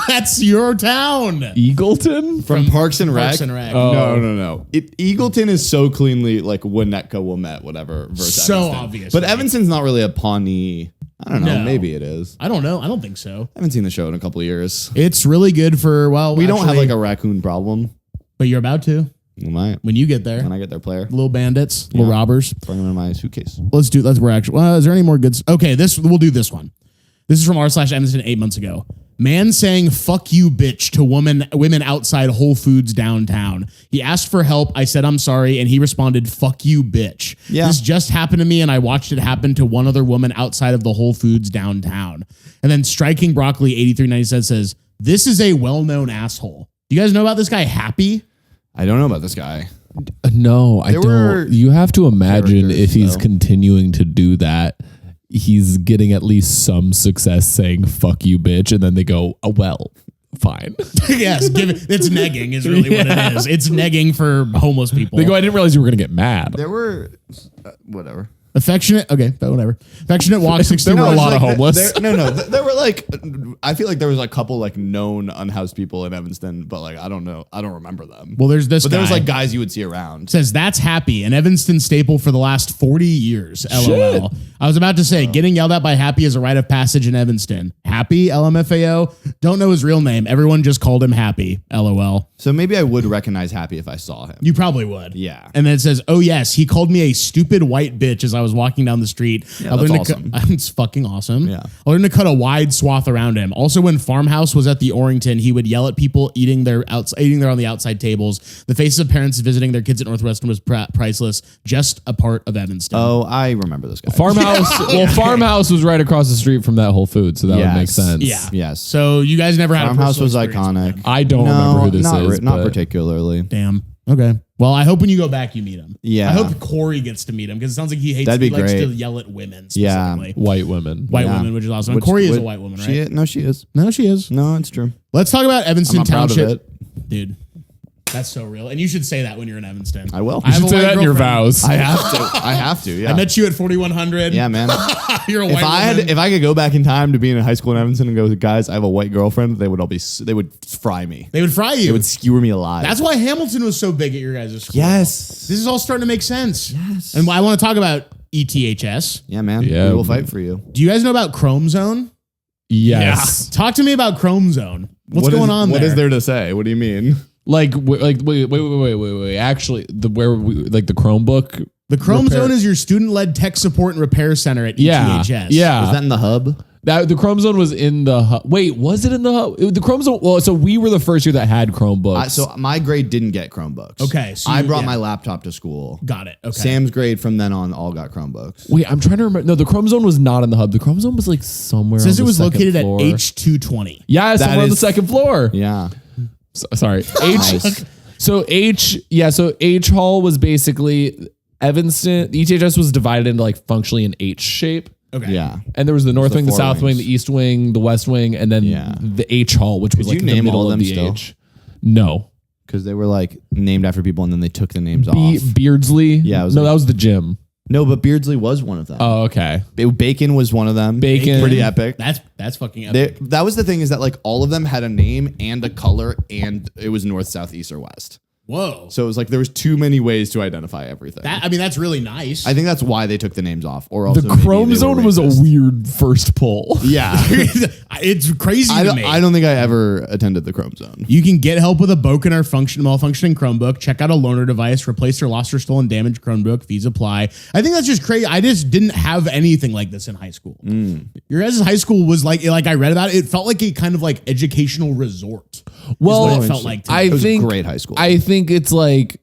That's your town. Eagleton? From Parks and Rec. Parks and Rec. No. Eagleton is so cleanly like Winnetka, Wilmette, whatever. Versus So Evanston. obvious. But Evanston's not really a Pawnee. I don't know. No. Maybe it is. I don't know. I don't think so. I haven't seen the show in a couple of years. It's really good for, We don't have like a raccoon problem. But you're about to We might. when you get there. When I get their player, Little bandits, little Yeah. robbers. bring them in my suitcase. Let's we're actually, is there any more good? Okay, we'll do this one. This is from r/Evanston 8 months ago. Man saying "fuck you, bitch" to women outside Whole Foods downtown. He asked for help. I said I'm sorry, and he responded "fuck you, bitch." Yeah. This just happened to me, and I watched it happen to one other woman outside of the Whole Foods downtown. And then Striking Broccoli 8397 says, "This is a well-known asshole." Do you guys know about this guy, Happy? I don't know about this guy. No, I There were don't. You have to imagine characters, if he's though. continuing to do that, he's getting at least some success saying "fuck you, bitch," and then they go, "Oh well, fine." Yes, it's negging is really what it is. It's negging for homeless people. They go, "I didn't realize you were gonna get mad." There were whatever. Affectionate, okay, but whatever. Affectionate Walk 60. There were a it's lot of like homeless. There were like, I feel like there was a couple like known unhoused people in Evanston, but like I don't know, I don't remember them. Well, there's this But guy. there was like guys you would see around. Says that's Happy, an Evanston staple for the last 40 years. LOL. Shit. I was about to say, getting yelled at by Happy is a rite of passage in Evanston. Happy, LMFAO. Don't know his real name. Everyone just called him Happy. LOL. So maybe I would recognize Happy if I saw him. You probably would. Yeah. And then it says, oh, yes, he called me a stupid white bitch as I was walking down the street. Yeah, that's awesome. It's fucking awesome. Yeah. I learned to cut a wide swath around him. Also, when Farmhouse was at the Orrington, he would yell at people eating there on the outside tables. The faces of parents visiting their kids at Northwestern was priceless. Just a part of Evanston. Oh, I remember this guy. Farmhouse. Well, Farmhouse was right across the street from that Whole Foods, so that would make Yes. sense. Yeah. Yes. So you guys never had a Farmhouse personal was experience with iconic. him. I don't remember who this is. Not but- particularly. Damn. Okay. Well, I hope when you go back, you meet him. Yeah. I hope Corey gets to meet him because it sounds like he That'd be likes great. to yell at women Yeah. specifically. White women. White Yeah. women, which is awesome. And Corey is a white woman, right? No, she is. No, she is. No, it's true. Let's talk about Evanston I'm not proud of Township. it. Dude. That's so real. And you should say that when you're in Evanston. I will. I have You a should say white that in your girlfriend. vows. I have to. Yeah. I met you at 4100. Yeah, man. You're a white woman. If I could go back in time to being in high school in Evanston and go, guys, I have a white girlfriend, they would fry me. They would fry you. They would skewer me alive. That's why Hamilton was so big at your guys' school. yes. This is all starting to make sense. Yes. And I want to talk about ETHS. Yeah, man. Yeah. We will fight for you. Do you guys know about Chrome Zone? Yes. Talk to me about Chrome Zone. What's going on there? What is there to say? What do you mean? Like wait. Actually, the Chromebook. The Chrome Repair. Zone is your student-led tech support and repair center at Yeah. ETHS. Yeah. Was that in the hub? That the Chrome Zone was in the hub. Wait, was it in the hub? The Chrome Zone. Well, so we were the first year that had Chromebooks. So my grade didn't get Chromebooks. Okay, so I you- brought yeah. my laptop to school. Got it. Okay. Sam's grade from then on all got Chromebooks. Wait, I'm trying to remember. No, the Chrome Zone was not in the hub. The Chrome Zone was like somewhere. It says on it the was second located floor. at H220. Yeah, somewhere on the is- second floor. Yeah. Sorry, Nice. So H Hall was basically Evanston. The ETHS was divided into like functionally an H shape. Okay. Yeah. And there was the north wing, the four south wing, wings. the east wing, the west wing, and then Yeah. the H Hall, which was Did like you the name middle all of of them the still? H. No. Because they were like named after people and then they took the names off. Beardsley. Yeah, it was no, like- that was the gym. No, but Beardsley was one of them. Oh, okay. Bacon was one of them. Bacon. Pretty epic. That's fucking epic. That was the thing is that like all of them had a name and a color and it was north, south, east, or west. Whoa. So it was like there was too many ways to identify everything. That's really nice. I think that's why they took the names off. Or also The maybe Chrome they were Zone was a racist. weird first pull. Yeah. It's crazy to me. I don't think I ever attended the Chrome Zone. You can get help with a broken or malfunctioning Chromebook. Check out a loaner device. Replace your lost or stolen damaged Chromebook. Fees apply. I think that's just crazy. I just didn't have anything like this in high school. Your guys' high school was like I read about it. It felt like a kind of like educational resort. Well, what it felt like to me. It was a great high school. I think it's like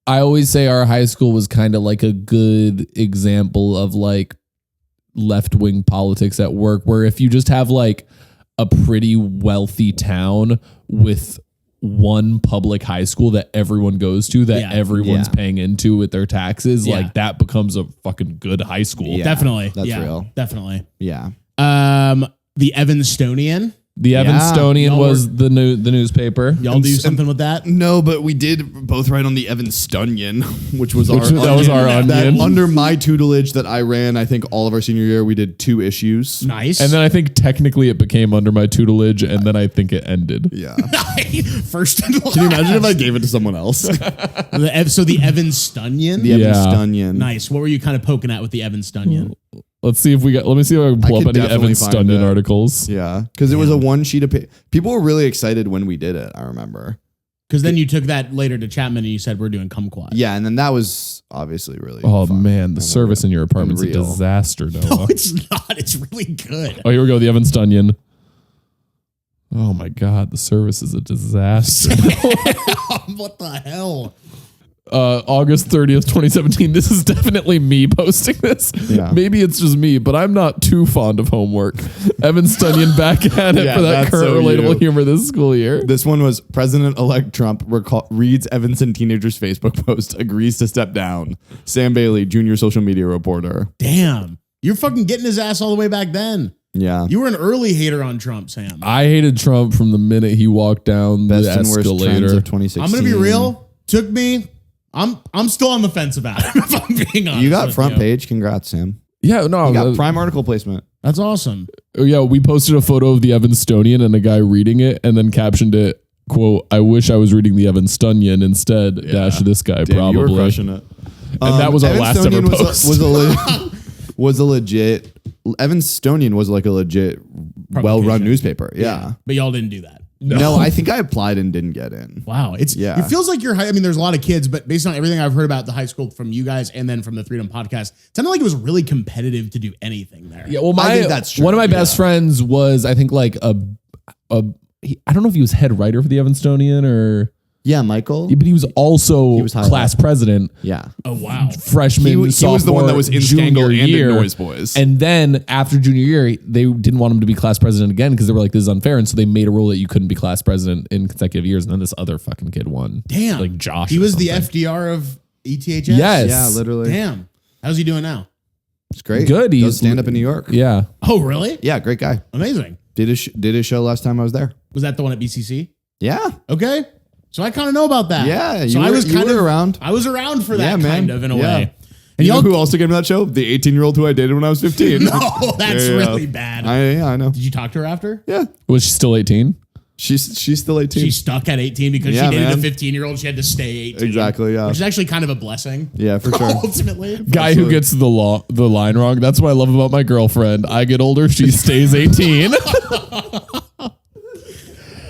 I always say our high school was kind of like a good example of like left-wing politics at work, where if you just have like a pretty wealthy town with one public high school that everyone goes to, that Yeah. everyone's Yeah. paying into with their taxes, Yeah. like that becomes a fucking good high school. Yeah. Definitely. that's Yeah, real. Definitely. Yeah. The Evanstonian. The Yeah. Evanstonian Y'all was the newspaper. Y'all do something with that? No, but we did both write on the Evanstonian, which was Which- our that was our That onion. under my tutelage that I ran, I think all of our senior year, we did 2 issues. Nice. And then I think technically it became under my tutelage, and then I think it ended. Yeah. First and last. Can you imagine if I gave it to someone else? So the Evanstonian. The Yeah. Evanstonian. Nice. What were you kind of poking at with the Evanstonian? Let me see if I can pull I up could any definitely Evan find Stunion it. articles. Yeah. Because it was a one sheet of paper. People were really excited when we did it, I remember. Because then you took that later to Chapman and you said we're doing kumquat. Yeah. And then that was obviously really Oh fun man, the and service in your apartment's a unreal. disaster, No, Noah. it's not. It's really good. Oh, here we go. The Evan Stunion. Oh my God, the service is a disaster. What the hell? August 30th, 2017. This is definitely me posting this. Yeah. Maybe it's just me, but I'm not too fond of homework. Evan Stunion back at it Yeah, for that that's current so relatable you. humor this school year. This one was President-elect Trump reads Evanston teenager's Facebook post, agrees to step down. Sam Bailey, junior social media reporter. Damn. You're fucking getting his ass all the way back then. Yeah. You were an early hater on Trump, Sam. I hated Trump from the minute he walked down Best the and worst trends escalator. of 2016. I'm gonna be real. Took me. I'm still on the fence about it. If I'm being honest. You got with front you. page. Congrats, Sam. Yeah, no, You got prime article placement. That's awesome. yeah, we posted a photo of the Evanstonian and a guy reading it, and then captioned it, "quote I wish I was reading the Evanstonian instead." Dash this guy Damn, probably. you were crushing it. And that was our last ever Evanstonian post. was a legit. Evanstonian was like a legit, well-run newspaper. Yeah. But y'all didn't do that. No, I think I applied and didn't get in. Wow. It feels like I mean, there's a lot of kids, but based on everything I've heard about the high school from you guys and then from the Freedom Podcast, it sounded like it was really competitive to do anything there. Yeah, well, I think that's true. one of my best friends was, I think, like I don't know if he was head writer for the Evanstonian or, Yeah, Michael. but he was also was high class president. Yeah. Oh, wow. Freshman, He was the one sophomore, that was in junior Skengle and year. in Noyes Boys. And then after junior year, they didn't want him to be class president again because they were like, this is unfair. And so they made a rule that you couldn't be class president in consecutive years. And then this other fucking kid won. Damn. Like Josh. He or was the something. FDR of ETHS? Yes. Yeah, literally. Damn. How's he doing now? It's great. Good. Does He's stand up in New York. Yeah. Oh, really? Yeah, great guy. Amazing. Did his show last time I was there. Was that the one at BCC? Yeah. Okay. So I kind of know about that. Yeah, so you were around. I was around for that Yeah, man. kind of in a Yeah. way. And You know y'all, who also came to that show? The 18-year-old who I dated when I was 15. no, that's Yeah. really bad. I know. Did you talk to her after? Yeah. Was she still 18? She's still 18. She stuck at 18 because Yeah, she dated man. a 15-year-old. She had to stay 18. Exactly, yeah. Which is actually kind of a blessing. Yeah, for sure. Ultimately. Guy who gets the line wrong. That's what I love about my girlfriend. I get older, she stays 18.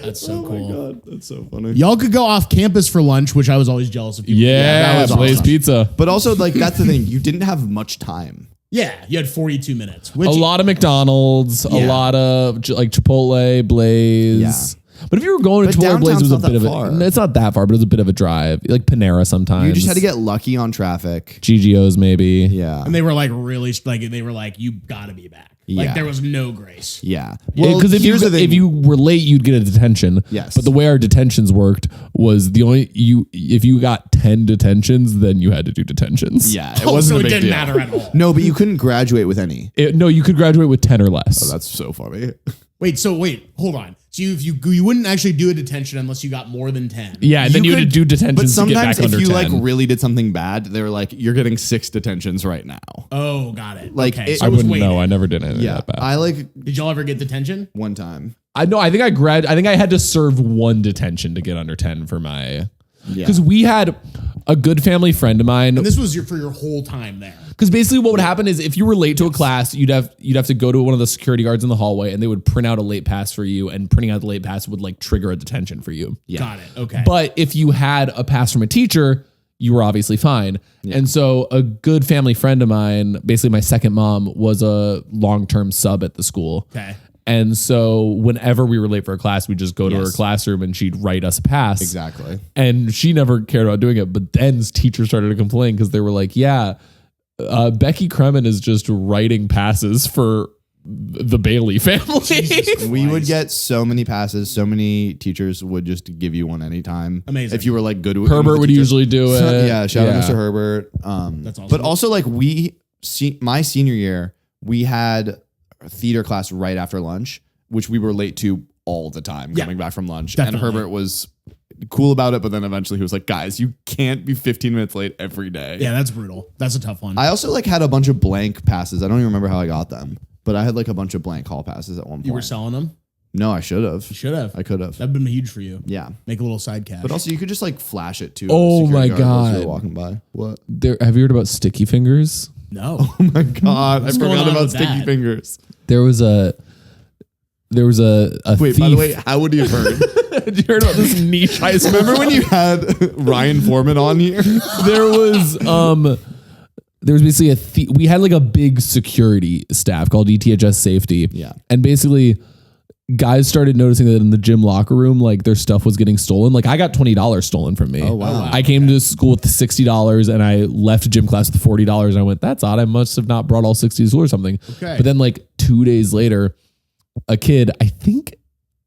That's so cool. God, that's so funny. Y'all could go off campus for lunch, which I was always jealous of people. Yeah, that was Blaze awesome. Pizza. But also, like, that's the thing. You didn't have much time. Yeah, you had 42 minutes. Which A lot of McDonald's, a Yeah. lot of like Chipotle, Blaze. Yeah. But if you were going to But Chipotle, Blaze was a downtown's not bit of that a. far. It's not that far, but it was a bit of a drive. Like Panera sometimes. You just had to get lucky on traffic. GGO's maybe. Yeah. And they were like really they were like, you gotta be back. Like Yeah. there was no grace. Yeah. Because here's the thing. if you were late, you'd get a detention. Yes. But the way our detentions worked was if you got 10 detentions, then you had to do detentions. Yeah, it Oh, wasn't so a big it didn't deal. matter at all. No, but you couldn't graduate with any. No, you could graduate with 10 or less. That's so funny. Wait, hold on. So you wouldn't actually do a detention unless you got more than 10. Yeah, and then you had to do But detentions to get back sometimes if under you 10. like really did something bad, they were like, "You're getting 6 detentions right now." Oh, got it. Like, okay, it- so I it was wouldn't know. weighted. I never did anything Yeah, that bad. I like Did y'all ever get detention? one time. I know. I think I had to serve one detention to get under 10 for my. Yeah. Because we had a good family friend of mine. And this was for your whole time there. Because basically, what would happen is if you were late to a class, you'd have to go to one of the security guards in the hallway, and they would print out a late pass for you, and printing out the late pass would like trigger a detention for you. Yeah. Got it. Okay. But if you had a pass from a teacher, you were obviously fine. And so a good family friend of mine, basically my second mom, was a long-term sub at the school. okay. And so whenever we were late for a class, we'd just go to her classroom and she'd write us a pass. Exactly. And she never cared about doing it. But then teachers started to complain because they were like, yeah, Becky Kremen is just writing passes for the Bailey family. We would get so many passes. So many teachers would just give you one anytime. Amazing. If you were like good with Herbert with would teachers. usually do it. Yeah, shout out Mr. Herbert. That's awesome. But also like my senior year, we had a theater class right after lunch, which we were late to all the time coming back from lunch. Definitely. And Herbert was cool about it, but then eventually he was like, guys, you can't be 15 minutes late every day. Yeah, that's brutal. That's a tough one. I also like had a bunch of blank passes. I don't even remember how I got them, but I had like a bunch of blank hall passes at one point. You were selling them? No, I should have. You should have. I could have. That'd been huge for you. Yeah. Make a little side cash. But also you could just like flash it to Oh a my security guard as they were God. walking by. What? Have you heard about Sticky Fingers? no. Oh my God. I What's going forgot on about with sticky that? fingers. There was a Wait, thief. by the way, how would you have heard? Did you heard about this niche high school? Remember when you had Ryan Foreman on here? there was basically we had like a big security staff called ETHS Safety. Yeah. And basically guys started noticing that in the gym locker room, like their stuff was getting stolen. Like I got $20 stolen from me. Oh, wow. I came to school with $60 and I left gym class with $40 and I went, that's odd. I must have not brought all 60 to school or something. Okay. But then like 2 days later, a kid, I think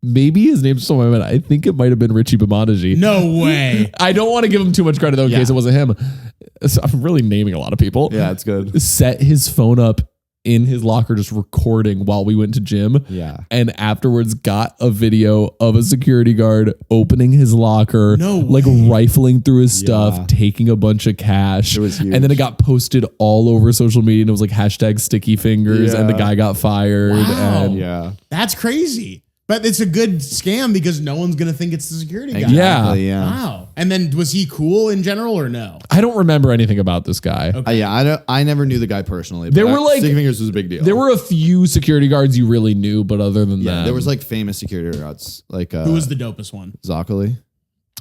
maybe his name's still in my mind. I think it might have been Richie Bamadaji. No way. I don't want to give him too much credit though in Yeah. case it wasn't him. So I'm really naming a lot of people. Yeah, it's good. Set his phone up in his locker just recording while we went to gym. Yeah. And afterwards got a video of a security guard opening his locker, No like way. rifling through his stuff, Yeah. taking a bunch of cash. It was huge. And then it got posted all over social media and it was like hashtag sticky fingers and the Yeah. guy got fired. Wow. And Yeah. That's crazy. But it's a good scam because no one's going to think it's the security guy. Exactly, yeah. Wow. And then was he cool in general or no? I don't remember anything about this guy. Yeah, I never knew the guy personally. But There were, like- sticky fingers was a big deal. There were a few security guards you really knew, but other than that, there was like famous security guards like Who was the dopest one? Zocoli.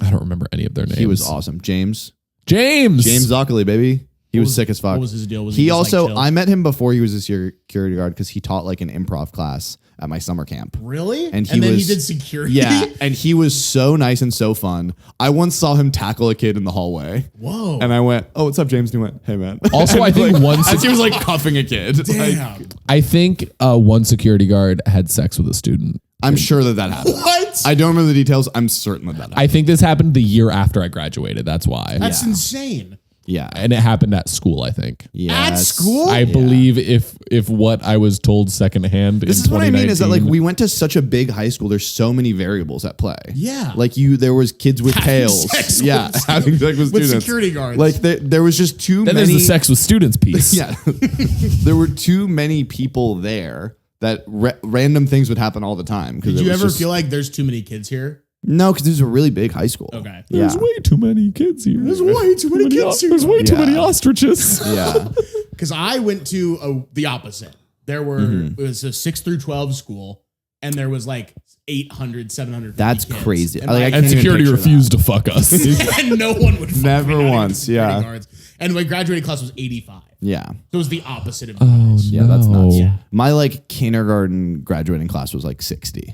I don't remember any of their names. He was awesome. James James Zocoli, baby. He was sick as fuck. What was his deal? Was He just, also, like, chill? I met him before he was a security guard because he taught like an improv class at my summer camp. Really? And he then was- he did security? Yeah, and he was so nice and so fun. I once saw him tackle a kid in the hallway, Whoa. and I went, "Oh, what's up, James?" And he went, "Hey, man." Also, I think one as he was like cuffing a kid. Like, Damn. I think one security guard had sex with a student. I'm sure that happened. What? I don't remember the details. I'm certain that happened. I think this happened the year after I graduated. That's why. That's insane. Yeah. And it happened at school, I think. Yeah. At school? I believe if what I was told secondhand This in is what I mean is that like 2019 we went to such a big high school. There's so many variables at play. Yeah. Like there was kids with tails. sex Yeah. with Having sex with students. security guards. Like there was just too then many. there's the sex with students piece. Yeah. There were too many people there that random things would happen all the time. Did you ever feel like there's too many kids here? No, because this is a really big high school. Okay. Yeah. There's way too many kids here. There's way too many kids here. There's way too Yeah. many ostriches. Yeah. Because I went to the opposite. There were, it was a 6 through 12 school, and there was like 800, 700. That's kids. crazy. And, Like, I like, can't And even security picture refused to fuck us. and no one would fuck Never me, not even once, security yeah. guards. And my graduating class was 85. Yeah. So it was the opposite of Yeah, that's nuts. Yeah. My like kindergarten graduating class was like 60.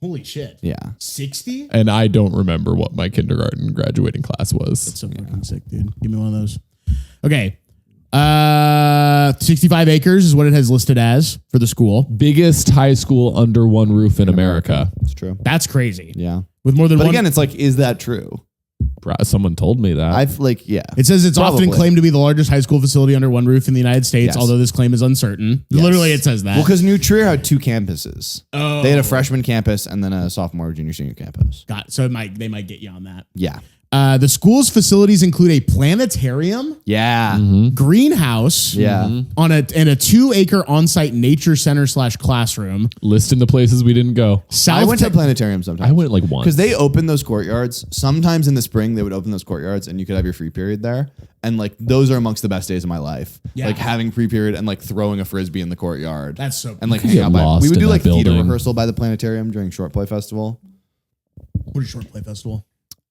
Holy shit. Yeah. 60? And I don't remember what my kindergarten graduating class was. So fucking sick, dude. Give me one of those. Okay. 65 acres is what it has listed as for the school. Biggest high school under one roof in America. It's true. That's crazy. Yeah. With more than But one. again, it's like, is that true? Someone told me that. I've like, yeah. It says it's often Probably. claimed to be the largest high school facility under one roof in the United States, Yes. although this claim is uncertain. Yes. Literally, it says that. Well, because New Trier had 2 campuses. Oh. They had a freshman campus and then a sophomore, junior, senior campus. So they might get you on that. Yeah. The school's facilities include a planetarium, Yeah. greenhouse, Yeah. and a 2-acre on-site nature center / classroom. Listing the places we didn't go. I went to a planetarium sometimes. I went like once. Because they open those courtyards. Sometimes in the spring, they would open those courtyards and you could have your free period there. And like those are amongst the best days of my life. Yeah. Like having free period and like throwing a frisbee in the courtyard. That's so And like You hang get out by. lost We would in do that like theater building. rehearsal by the planetarium during Short Play Festival. What is Short Play Festival?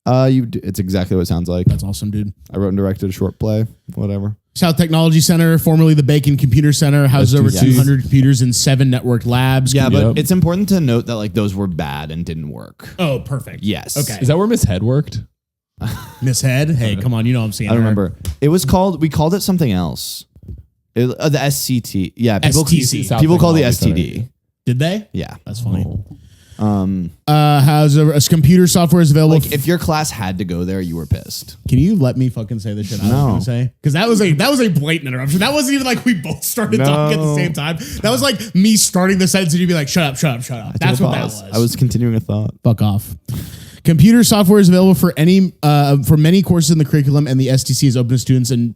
It's exactly what it sounds like. That's awesome, dude. I wrote and directed a short play. Whatever. South Technology Center, formerly the Bacon Computer Center, houses over Yes. 200 computers in 7 networked labs. Yeah, but Yep. it's important to note that like those were bad and didn't work. Oh, perfect. Yes. Okay. Is that where Miss Head worked? Miss Head? Hey, come on. You know I'm seeing I don't her. remember. We called it something else. The SCT. Yeah. STC. South People call the Technology STD. Did they? Yeah. That's funny. Um, How's a computer software is available. like if your class had to go there, you were pissed. Can you let me fucking say the shit I was No. gonna say? Because that was a blatant interruption. That wasn't even like we both started talking at the same time. That was like me starting the sentence and you'd be like, shut up, shut up, shut up. That's what that was. I was continuing a thought. Fuck off. Computer software is available for many courses in the curriculum, and the STC is open to students and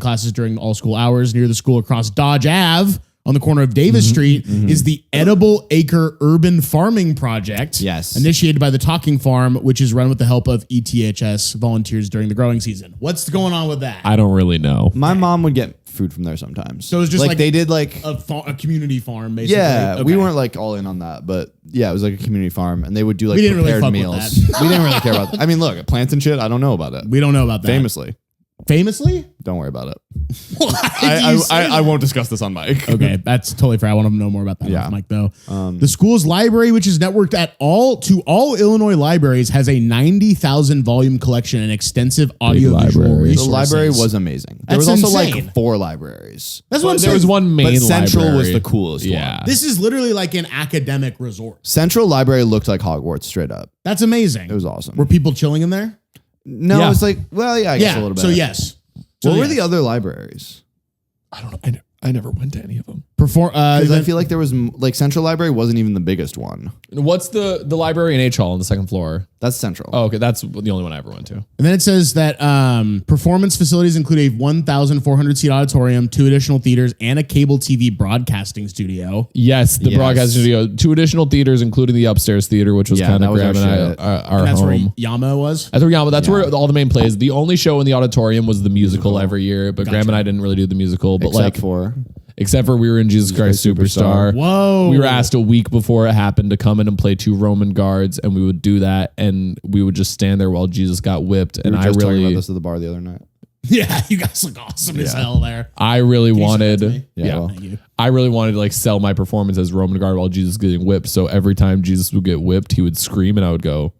classes during all school hours. Near the school across Dodge Ave on the corner of Davis Street is the Edible Acre Urban Farming Project. Yes. Initiated by the Talking Farm, which is run with the help of ETHS volunteers during the growing season. What's going on with that? I don't really know. My mom would get food from there sometimes. So it was just like they did like a community farm, basically. yeah. Okay. We weren't like all in on that, but yeah, it was like a community farm, and they would do like We didn't really prepared fuck with meals. that. We didn't really care about. I mean, look, plants and shit. I don't know about it. We don't know about that. Famously, Famously? don't worry about it. Why do you say I won't discuss this on mic. Okay, that's totally fair. I want to know more about that, Yeah. Mike. Though the school's library, which is networked to all Illinois libraries, has a 90,000 volume collection and extensive audio visual library. The resources. library was amazing. There That's was also insane. like 4 libraries. That's what I'm There saying. was one main But Central was library. the coolest Yeah. one. This is literally like an academic resort. Central Library looked like Hogwarts straight up. That's amazing. It was awesome. Were people chilling in there? No, Yeah. it's like, well, yeah, I guess a little bit. So yes. So What were yes. the other libraries? I don't know. I never went to any of them. Perform? Because I feel like there was like Central Library wasn't even the biggest one. What's the library in H Hall on the second floor? That's Central. Oh, okay. That's the only one I ever went to. And then it says that performance facilities include a 1,400 seat auditorium, 2 additional theaters, and a cable TV broadcasting studio. Yes, the Yes. broadcast studio. 2 additional theaters, including the upstairs theater, which was Yeah, kind that of was our grabbing shit. our And that's where home. Yama was. That's where all the main plays. The only show in the auditorium was the musical every year, but Graham and I didn't really do the musical. But except for we were in Jesus Christ Superstar. Whoa. We were asked a week before it happened to come in and play 2 Roman guards, and we would do that, and we would just stand there while Jesus got whipped. we And were I just talking about really, this at the bar the other night. Yeah, you guys look awesome as hell there. I really you send that wanted, to me? Yeah, well. Thank you. I really wanted to like sell my performance as Roman guard while Jesus was getting whipped. So every time Jesus would get whipped, he would scream, and I would go,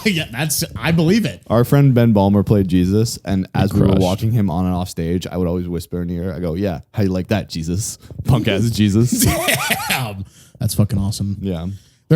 Yeah, I believe it. Our friend Ben Balmer played Jesus, and as we were crushed. walking him on and off stage, I would always whisper in the ear. I go, "Yeah, how you like that, Jesus? Punk ass Jesus." Damn. That's fucking awesome. Yeah.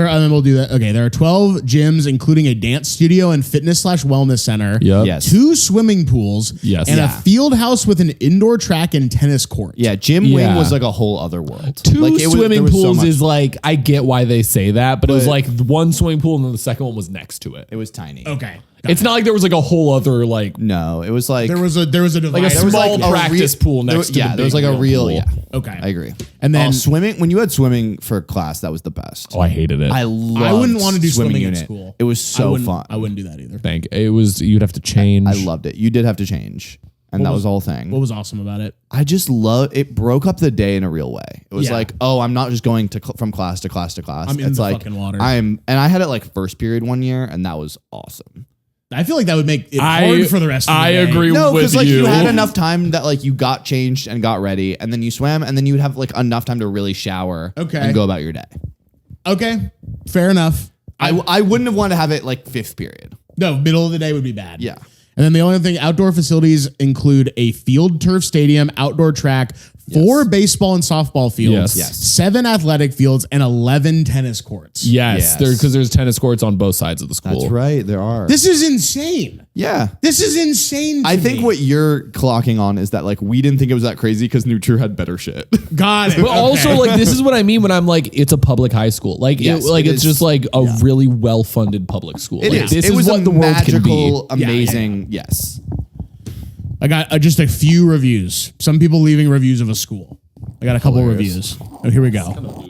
And then we'll do that. Okay, there are 12 gyms, including a dance studio and fitness/wellness center. Yep. Yes. 2 swimming pools. Yes. And Yeah. a field house with an indoor track and tennis court. Yeah, gym Yeah. wing was like a whole other world. 2 like, there swimming was so pools much- is like, I get why they say that, but it was But- like one swimming pool and then the second one was next to it. It was tiny. Okay. It's not like there was like a whole other like No, it was like There was a divider. like a there was small like a practice pool next to yeah, the there was big like a real pool. yeah. Okay. I agree. And then- swimming, when you had swimming for class, that was the best. Oh, I hated it. I loved I wouldn't want to do swimming unit. in school. It was so fun. I wouldn't do that either. Think it was you'd have to change. I loved it. You did have to change. And that was the whole thing. What was awesome about it? I just love it. Broke up the day in a real way. It was Yeah. like, oh, I'm not just going to from class to class to class. I'm in it's the like fucking water. and I had it like first period one year, and that was awesome. I feel like that would make it hard for the rest of the I day. agree No, with because like you you. had enough time that like you got changed and got ready, and then you swam, and then you would have like enough time to really shower, Okay. and go about your day. Okay. Fair enough. I wouldn't have wanted to have it like fifth period. No, middle of the day would be bad. Yeah. And then the only thing, outdoor facilities include a field turf stadium, outdoor track, 4 baseball and softball fields, Yes. 7 athletic fields, and 11 tennis courts. Yes, Yes. because there's tennis courts on both sides of the school. That's right. There are. This is insane. Yeah. This is insane to I think me. what you're clocking on is that like we didn't think it was that crazy because New Trier had better shit. Got it. But also, Okay. like, this is what I mean when I'm like, it's a public high school. Like, Yes, like it it's is. just like a really well-funded public school. It Like, is. This It is was what a the world can be. magical, Yeah, amazing. Yes. I got just a few reviews. Some people leaving reviews of a school. I got a couple reviews. Oh, here we go.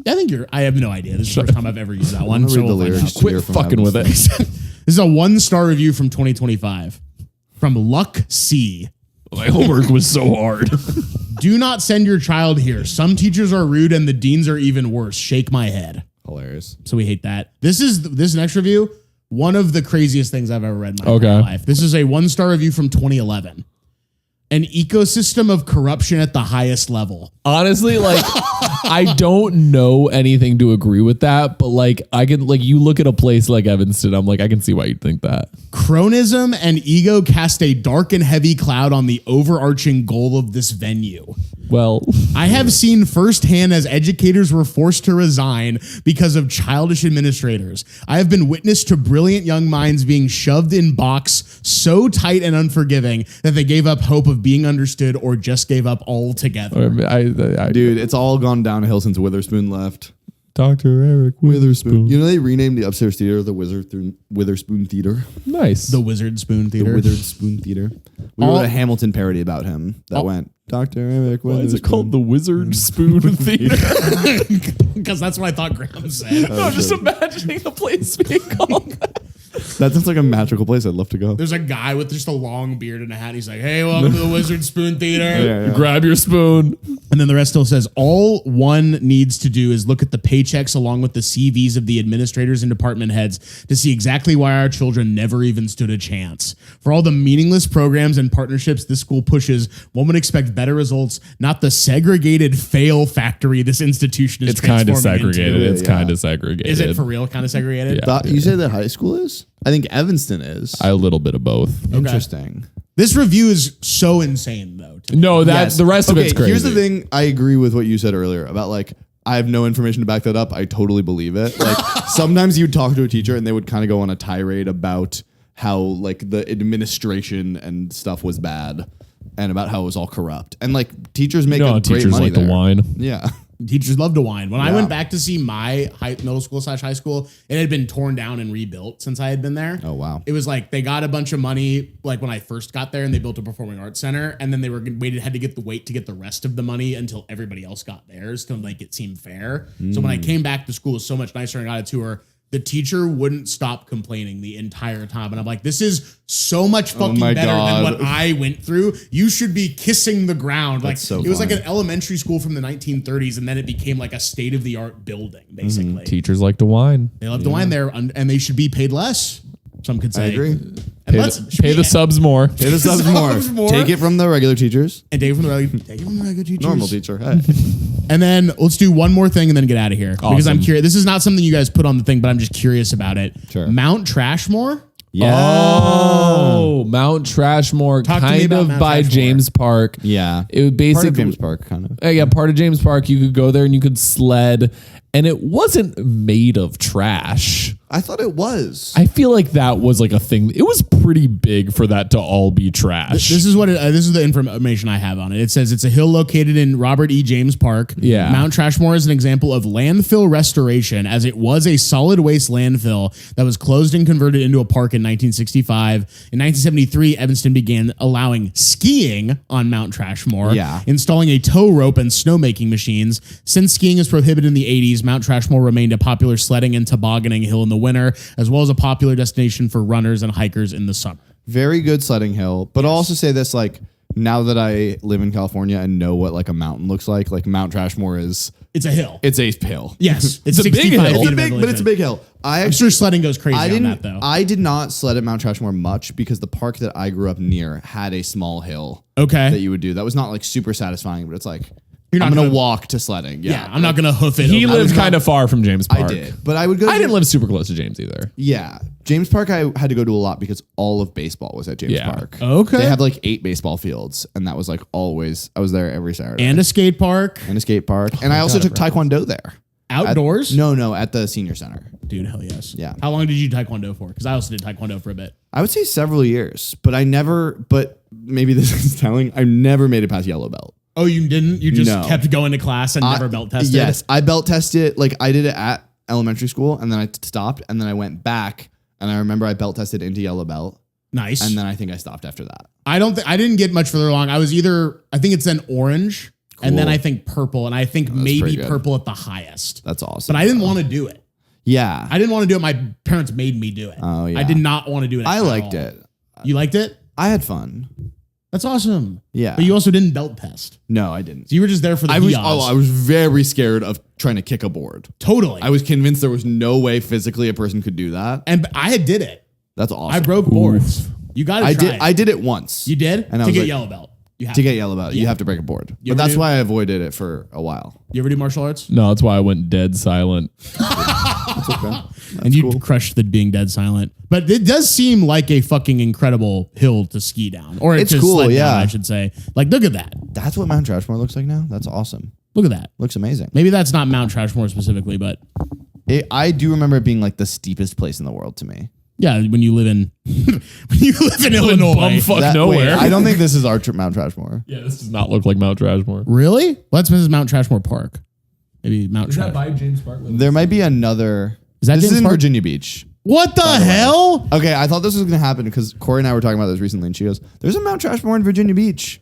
I think I have no idea. This is the first time I've ever used that one. I'm gonna read the we'll find lyrics. out. to hear Quit from fucking with it. Evanston. This is a 1-star review from 2025 from Luck C. My homework was so hard. Do not send your child here. Some teachers are rude and the deans are even worse. Shake my head. Hilarious. So we hate that. This next review, one of the craziest things I've ever read in my Okay. entire life. This is a 1-star review from 2011. An ecosystem of corruption at the highest level. Honestly, like, I don't know anything to agree with that, but like, I can, like, you look at a place like Evanston, I'm like, I can see why you'd think that. Cronism and ego cast a dark and heavy cloud on the overarching goal of this venue. Well, I have seen firsthand as educators were forced to resign because of childish administrators. I have been witness to brilliant young minds being shoved in box so tight and unforgiving that they gave up hope of being understood or just gave up altogether. Dude, it's all gone downhill since Witherspoon left. Dr. Eric Witherspoon. You know they renamed the upstairs theater the Witherspoon Theater. Nice. The Wizard Spoon The Theater. Witherspoon Theater. We wrote a Hamilton parody about him that went Dr. Eric Why Witherspoon. is it called the Wizard Spoon Theater? Because that's what I thought Graham said. No, I'm just imagining the place being called that. That sounds like a magical place. I'd love to go. There's a guy with just a long beard and a hat. He's like, hey, welcome to the Wizard Spoon Theater. Grab your spoon. And then the rest still says, all one needs to do is look at the paychecks along with the CVs of the administrators and department heads to see exactly why our children never even stood a chance. For all the meaningless programs and partnerships this school pushes, one would expect better results, not the segregated fail factory this institution is It's kind of transforming segregated. into. It's kind of segregated. Is it for real kind of segregated? Yeah. You say that high school is? I think Evanston is. A little bit of both. Interesting. This review is so insane, though. to me. No, that Yes. the rest of Okay, it's crazy. Here's the thing. I agree with what you said earlier about like, I have no information to back that up. I totally believe it. Like sometimes you'd talk to a teacher and they would kind of go on a tirade about how like the administration and stuff was bad and about how it was all corrupt. And like teachers make No, a great teachers money like to there. whine. Yeah. Teachers love to whine. When I Yeah. went back to see my middle school / high school, it had been torn down and rebuilt since I had been there. Oh, wow. It was like they got a bunch of money like when I first got there and they built a performing arts center, and then they had to get the rest of the money until everybody else got theirs to make it seem fair. So when I came back, the school was so much nicer and I got a tour. The teacher wouldn't stop complaining the entire time. And I'm like, this is so much fucking my better God. than what I went through. You should be kissing the ground. Like so it was like funny. an elementary school from the 1930s, and then it became like a state of the art building, basically. Teachers like to whine. They love to wine there, and they should be paid less. Some could say. I agree. And Pay the subs more. Pay the subs more. Take it from the regular teachers. And take it from the regular teachers. Normal teacher. Hey. And then let's do one more thing and then get out of here because I'm curious. This is not something you guys put on the thing, but I'm just curious about it. Sure. Mount Trashmore. Yeah. Oh, Mount Trashmore, Talk to me kind about of Mount by Trashmore. James Park. Yeah. It would basically Part of James Park, kind of. Yeah, part of James Park. You could go there and you could sled, and it wasn't made of trash. I thought it was. I feel like that was like a thing. It was pretty big for that to all be trash. This is what this is the information I have on it. It says it's a hill located in Robert E. James Park. Yeah. Mount Trashmore is an example of landfill restoration, as it was a solid waste landfill that was closed and converted into a park in 1965. In 1973, Evanston began allowing skiing on Mount Trashmore, installing a tow rope and snowmaking machines. Since skiing is prohibited in the 80s, Mount Trashmore remained a popular sledding and tobogganing hill in the winter, as well as a popular destination for runners and hikers in the summer. Very good sledding hill. But I'll also say this, like, now that I live in California and know what like a mountain looks like Mount Trashmore is... It's a hill. It's a hill. Yes. It's a big 65 hill. feet It's a of big, but it's a big hill. I'm sure sledding goes crazy on that, though. I did not sled at Mount Trashmore much because the park that I grew up near had a small hill that you would do. That was not like super satisfying, but it's like, I'm going to walk to sledding. Yeah, I'm not going to hoof it. He over. lived kind of far from James Park. I did, but I would go. I didn't live super close to James either. Yeah. James Park I had to go to a lot because all of baseball was at James Park. Okay. They have like 8 baseball fields, and that was like always, I was there every Saturday. And a skate park. And a skate park. And I also took Taekwondo there. Outdoors? No, at the senior center. Dude, hell yes. Yeah. How long did you do Taekwondo for? Because I also did Taekwondo for a bit. I would say several years, but maybe this is telling, I never made it past yellow belt. Oh, you didn't? You just No. kept going to class and never belt tested? Yes, I belt tested. Like I did it at elementary school, and then I stopped, and then I went back, and I remember I belt tested into yellow belt, Nice. and then I think I stopped after that. I didn't get much further along. I was I think it's then orange, and then I think purple, and I think maybe pretty good. purple at the highest. That's awesome. But I didn't want to do it. Yeah, I didn't want to do it. My parents made me do it. Oh, yeah. I did not want to do it. I at liked all. it. You liked it? I had fun. That's awesome. Yeah. But you also didn't belt test. No, I didn't. So you were just there for the I PRs. was very scared of trying to kick a board. Totally. I was convinced there was no way physically a person could do that. And I did it. That's awesome. I broke boards. You got to try it. I did it once. You did? And I to was get like, yellow belt. You have to get yellow belt, you have to break a board. But ever that's do- why I avoided it for a while. You ever do martial arts? No, that's why I went dead silent. That's okay. And you cool. crushed the being dead silent. But it does seem like a fucking incredible hill to ski down. Or It's to cool, sled down, yeah. I should say. Like, look at that. That's what Mount Trashmore looks like now. That's awesome. Look at that. Looks amazing. Maybe that's not Mount Trashmore specifically, but I do remember it being like the steepest place in the world to me. yeah, when you live in Illinois. Bumfuck nowhere. I don't think this is our Mount Trashmore. Yeah, this does not look like Mount Trashmore. Really? Well, that's Mount Trashmore Park. Maybe Mount Trashmore. by James Park? There might be another. Is that this James is in Park? Virginia Beach. What the hell? Okay, I thought this was going to happen because Corey and I were talking about this recently, and she goes, "There's a Mount Trashmore in Virginia Beach."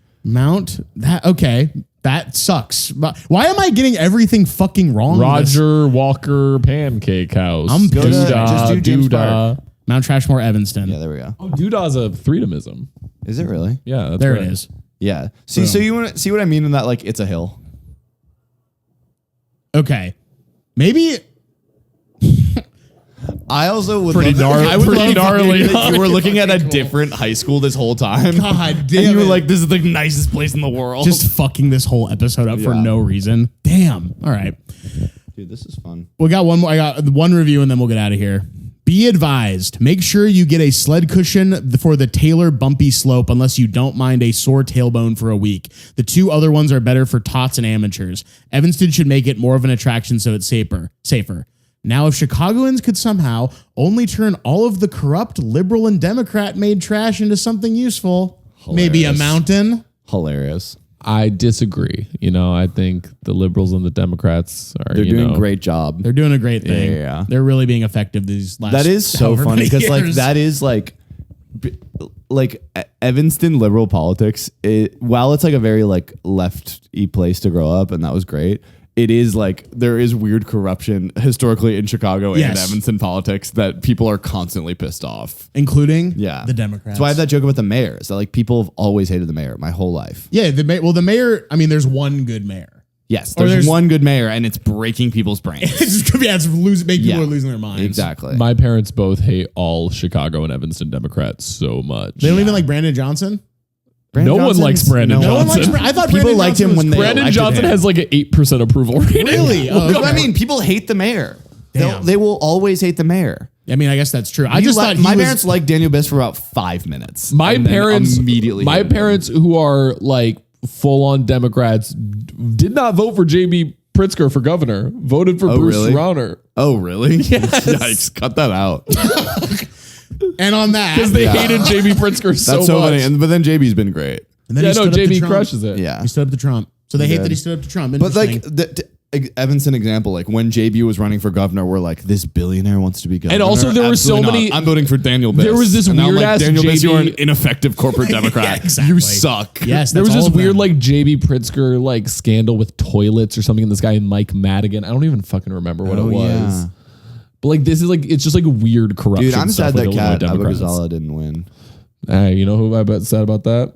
That sucks. But why am I getting everything fucking wrong? with this? Roger Walker Pancake House. I'm Go to Doodah, just do James Doodah. Mount Trashmore, Evanston. Yeah, there we go. Oh, Doodah's a freedomism. Is it really? Yeah, that's There right. it is. Yeah. See, so you want to see what I mean in that? Like, it's a hill. Okay. Maybe I also would Pretty love, gnarly- I would pretty love gnarly. that you were looking at a different high school this whole time. God damn and you were it. like, "This is the nicest place in the world." just fucking this whole episode up for Yeah. no reason. Damn. All right. dude, this is fun. We got one more. I got one review and then we'll get out of here. Be advised, make sure you get a sled cushion for the Taylor bumpy slope unless you don't mind a sore tailbone for a week. The 2 other ones are better for tots and amateurs. Evanston should make it more of an attraction so it's safer. Now, if Chicagoans could somehow only turn all of the corrupt liberal and Democrat made trash into something useful, maybe a Hilarious. mountain. Hilarious. I disagree. I think the liberals and the Democrats are They're doing a great job. They're doing a great thing. Yeah. They're really being effective these last That is so however funny many because like years. that is like Evanston liberal politics. While it's like a very like lefty place to grow up, and that was great. It is like there is weird corruption historically in Chicago and Yes. Evanston politics that people are constantly pissed off. including Yeah, the Democrats. That's why I have that joke about the mayor. Is that like people have always hated the mayor my whole life. Yeah, the mayor. I mean, there's one good mayor. Yes, Or there's there's- one good mayor, and it's breaking people's brains. It's making people Yeah. are losing their minds. Exactly. My parents both hate all Chicago and Evanston Democrats so much. They don't even like Brandon Johnson. Brandon No one likes Brandon No one likes. Johnson. I thought People Brandon liked Johnson him was when they cool. Brandon elected Johnson him. has like an 8% approval rating. Really? That's what I Okay. mean. People hate the mayor. Damn. They will always hate the mayor. I mean, I guess that's true. I You just let- thought my he was, parents liked Daniel Biss for about 5 minutes. My and then parents immediately. My hated him. parents who are like full on Democrats did not vote for JB Pritzker for governor. Voted for Bruce really? Rauner Oh, really? Yes. Yikes! Cut that out. and on that, because they hated JB Pritzker so That's so much. funny. But then JB's been great. and then Yeah, he no, stood up to JB Trump. crushes it. Yeah. He stood up to Trump. So they hate did. that he stood up to Trump. But like Interesting. Evanston example, like when JB was running for governor, we're like, this billionaire wants to be governor. And also there were so Absolutely many- not. I'm voting for Daniel Biss. There was this And now I'm weird like, ass Daniel Biss, JB you're an ineffective corporate Democrat. exactly. You suck. yes, There was that's this all of weird them. like JB Pritzker like scandal with toilets or something, and this guy Mike Madigan. I don't even fucking remember what it was. yeah. But like this is like it's just like weird corruption. Dude, I'm stuff sad with that Illinois Kat Democrats. Abugazala didn't win. Hey, you know who I bet sad about that?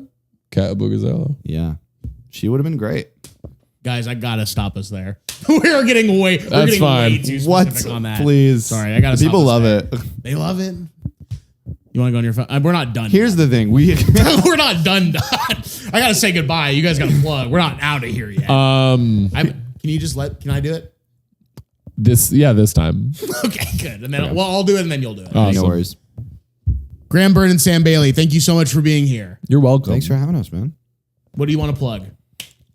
Kat Abugazala. Yeah. She would have been great. Guys, I gotta stop us there. We're getting way That's fine. too What? specific on that. Please. Sorry, I gotta. People stop us love there. it. They love it. You want to go on your phone? We're not done. Here's yet. the thing. We We're not done. I gotta say goodbye. You guys gotta plug. We're not out of here yet. Can you just let? Can I do it? This time. Okay, good. And then well, I'll do it, and then you'll do it. Awesome. no worries. Graham Byrne and Sam Bailey, thank you so much for being here. You're welcome. Thanks for having us, man. What do you want to plug?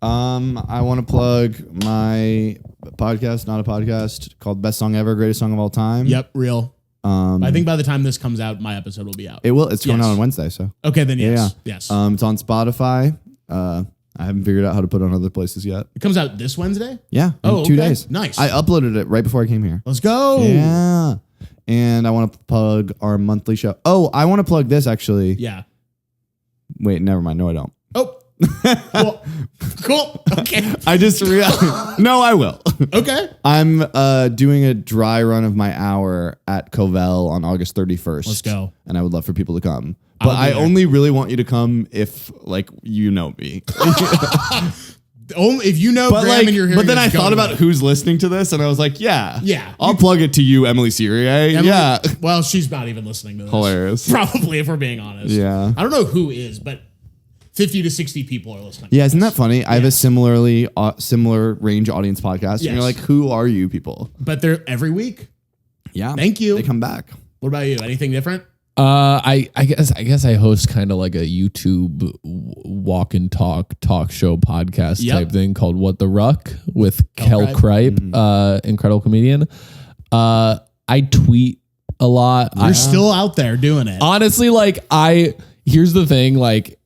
I want to plug my podcast, not a podcast, called Best Song Ever, Greatest Song of All Time. Yep, real. I think by the time this comes out, my episode will be out. It will. It's going Yes. out on Wednesday, so. Okay, then yes. Yeah. Yes. It's on Spotify. I haven't figured out how to put it on other places yet. It comes out this Wednesday? Yeah. Oh, in 2 okay. days. Nice. I uploaded it right before I came here. Let's go. Yeah. And I want to plug our monthly show. Oh, I want to plug this actually. Yeah. Wait, never mind. No, I don't. Oh. Cool. Okay. I just realized. No, I will. Okay. I'm doing a dry run of my hour at Covell on August 31st. Let's go. And I would love for people to come. But I'll be I there. only really want you to come if like you know me. Only if you know But Graham like, and you're here. but then I thought about who's listening to this, and I was like, yeah, Yeah. I'll plug it to you, Emily Cyrier. Yeah, Well, she's not even listening to this. hilarious. Probably, if we're being honest. Yeah. I don't know who is, but 50 to 60 people are listening. Yeah, isn't that funny? I have a similar range audience podcast, and Yes. you're like, who are you people? But they're every week. Yeah, Thank you. They come back. What about you? Anything different? I guess I host kind of like a YouTube walk and talk show podcast Yep. type thing called What the Ruck with Kel Kripe. Kripe, incredible comedian. I tweet a lot. You're still out there doing it. Honestly, like here's the thing, like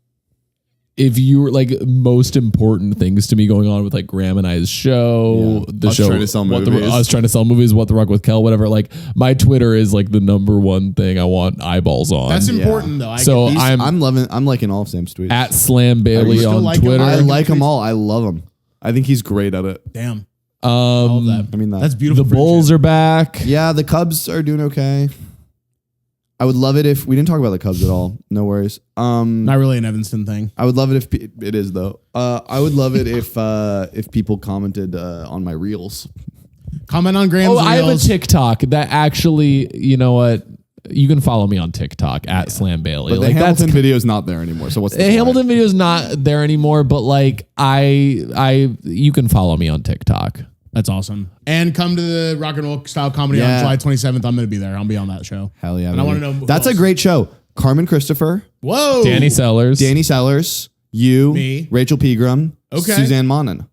if you were like most important things to me going on with like Graham and I's show, the Us show, trying to sell What movies. us trying to sell movies, What the Ruck with Kel, whatever. Like my Twitter is like the number one thing I want eyeballs on. That's important, though. So get these. I'm liking all of Sam's tweets. at Slam Bailey still on like him? Twitter. I like them all. I love them. I think he's great at it. Damn. All of that. I mean, That's beautiful. The Bulls are back. Yeah, the Cubs are doing okay. I would love it if we didn't talk about the Cubs at all. No worries. Not really an Evanston thing. I would love it if it is though. I would love it if people commented on my reels. Comment on Graham's Oh, I have a reels. TikTok that actually, you know what? You can follow me on TikTok at Slam Bailey. But the Like that's Hamilton video is not there anymore. So what's the the point? Hamilton video is not there anymore, but like you can follow me on TikTok. That's awesome. And come to the Rock and Roll Style Comedy on Yeah. July 27th. I'm going to be there. I'll be on that show. Hell yeah! And I baby. wanna know who That's a else. great show. Carmen Christopher, Whoa. Danny Sellers. Danny Sellers, you, Me. Rachel Pegram, Okay. Suzanne Monin.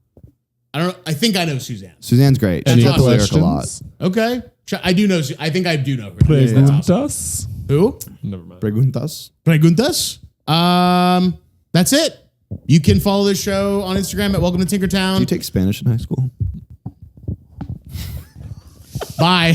I think I know Suzanne. Suzanne's great. Any She's got the lyric a lot. questions? Okay. I do know. I think I do know her. That's awesome. Preguntas? Who? Never mind. Preguntas. Preguntas. That's it. You can follow this show on Instagram at Welcome to Tinkertown. Did you take Spanish in high school? Bye.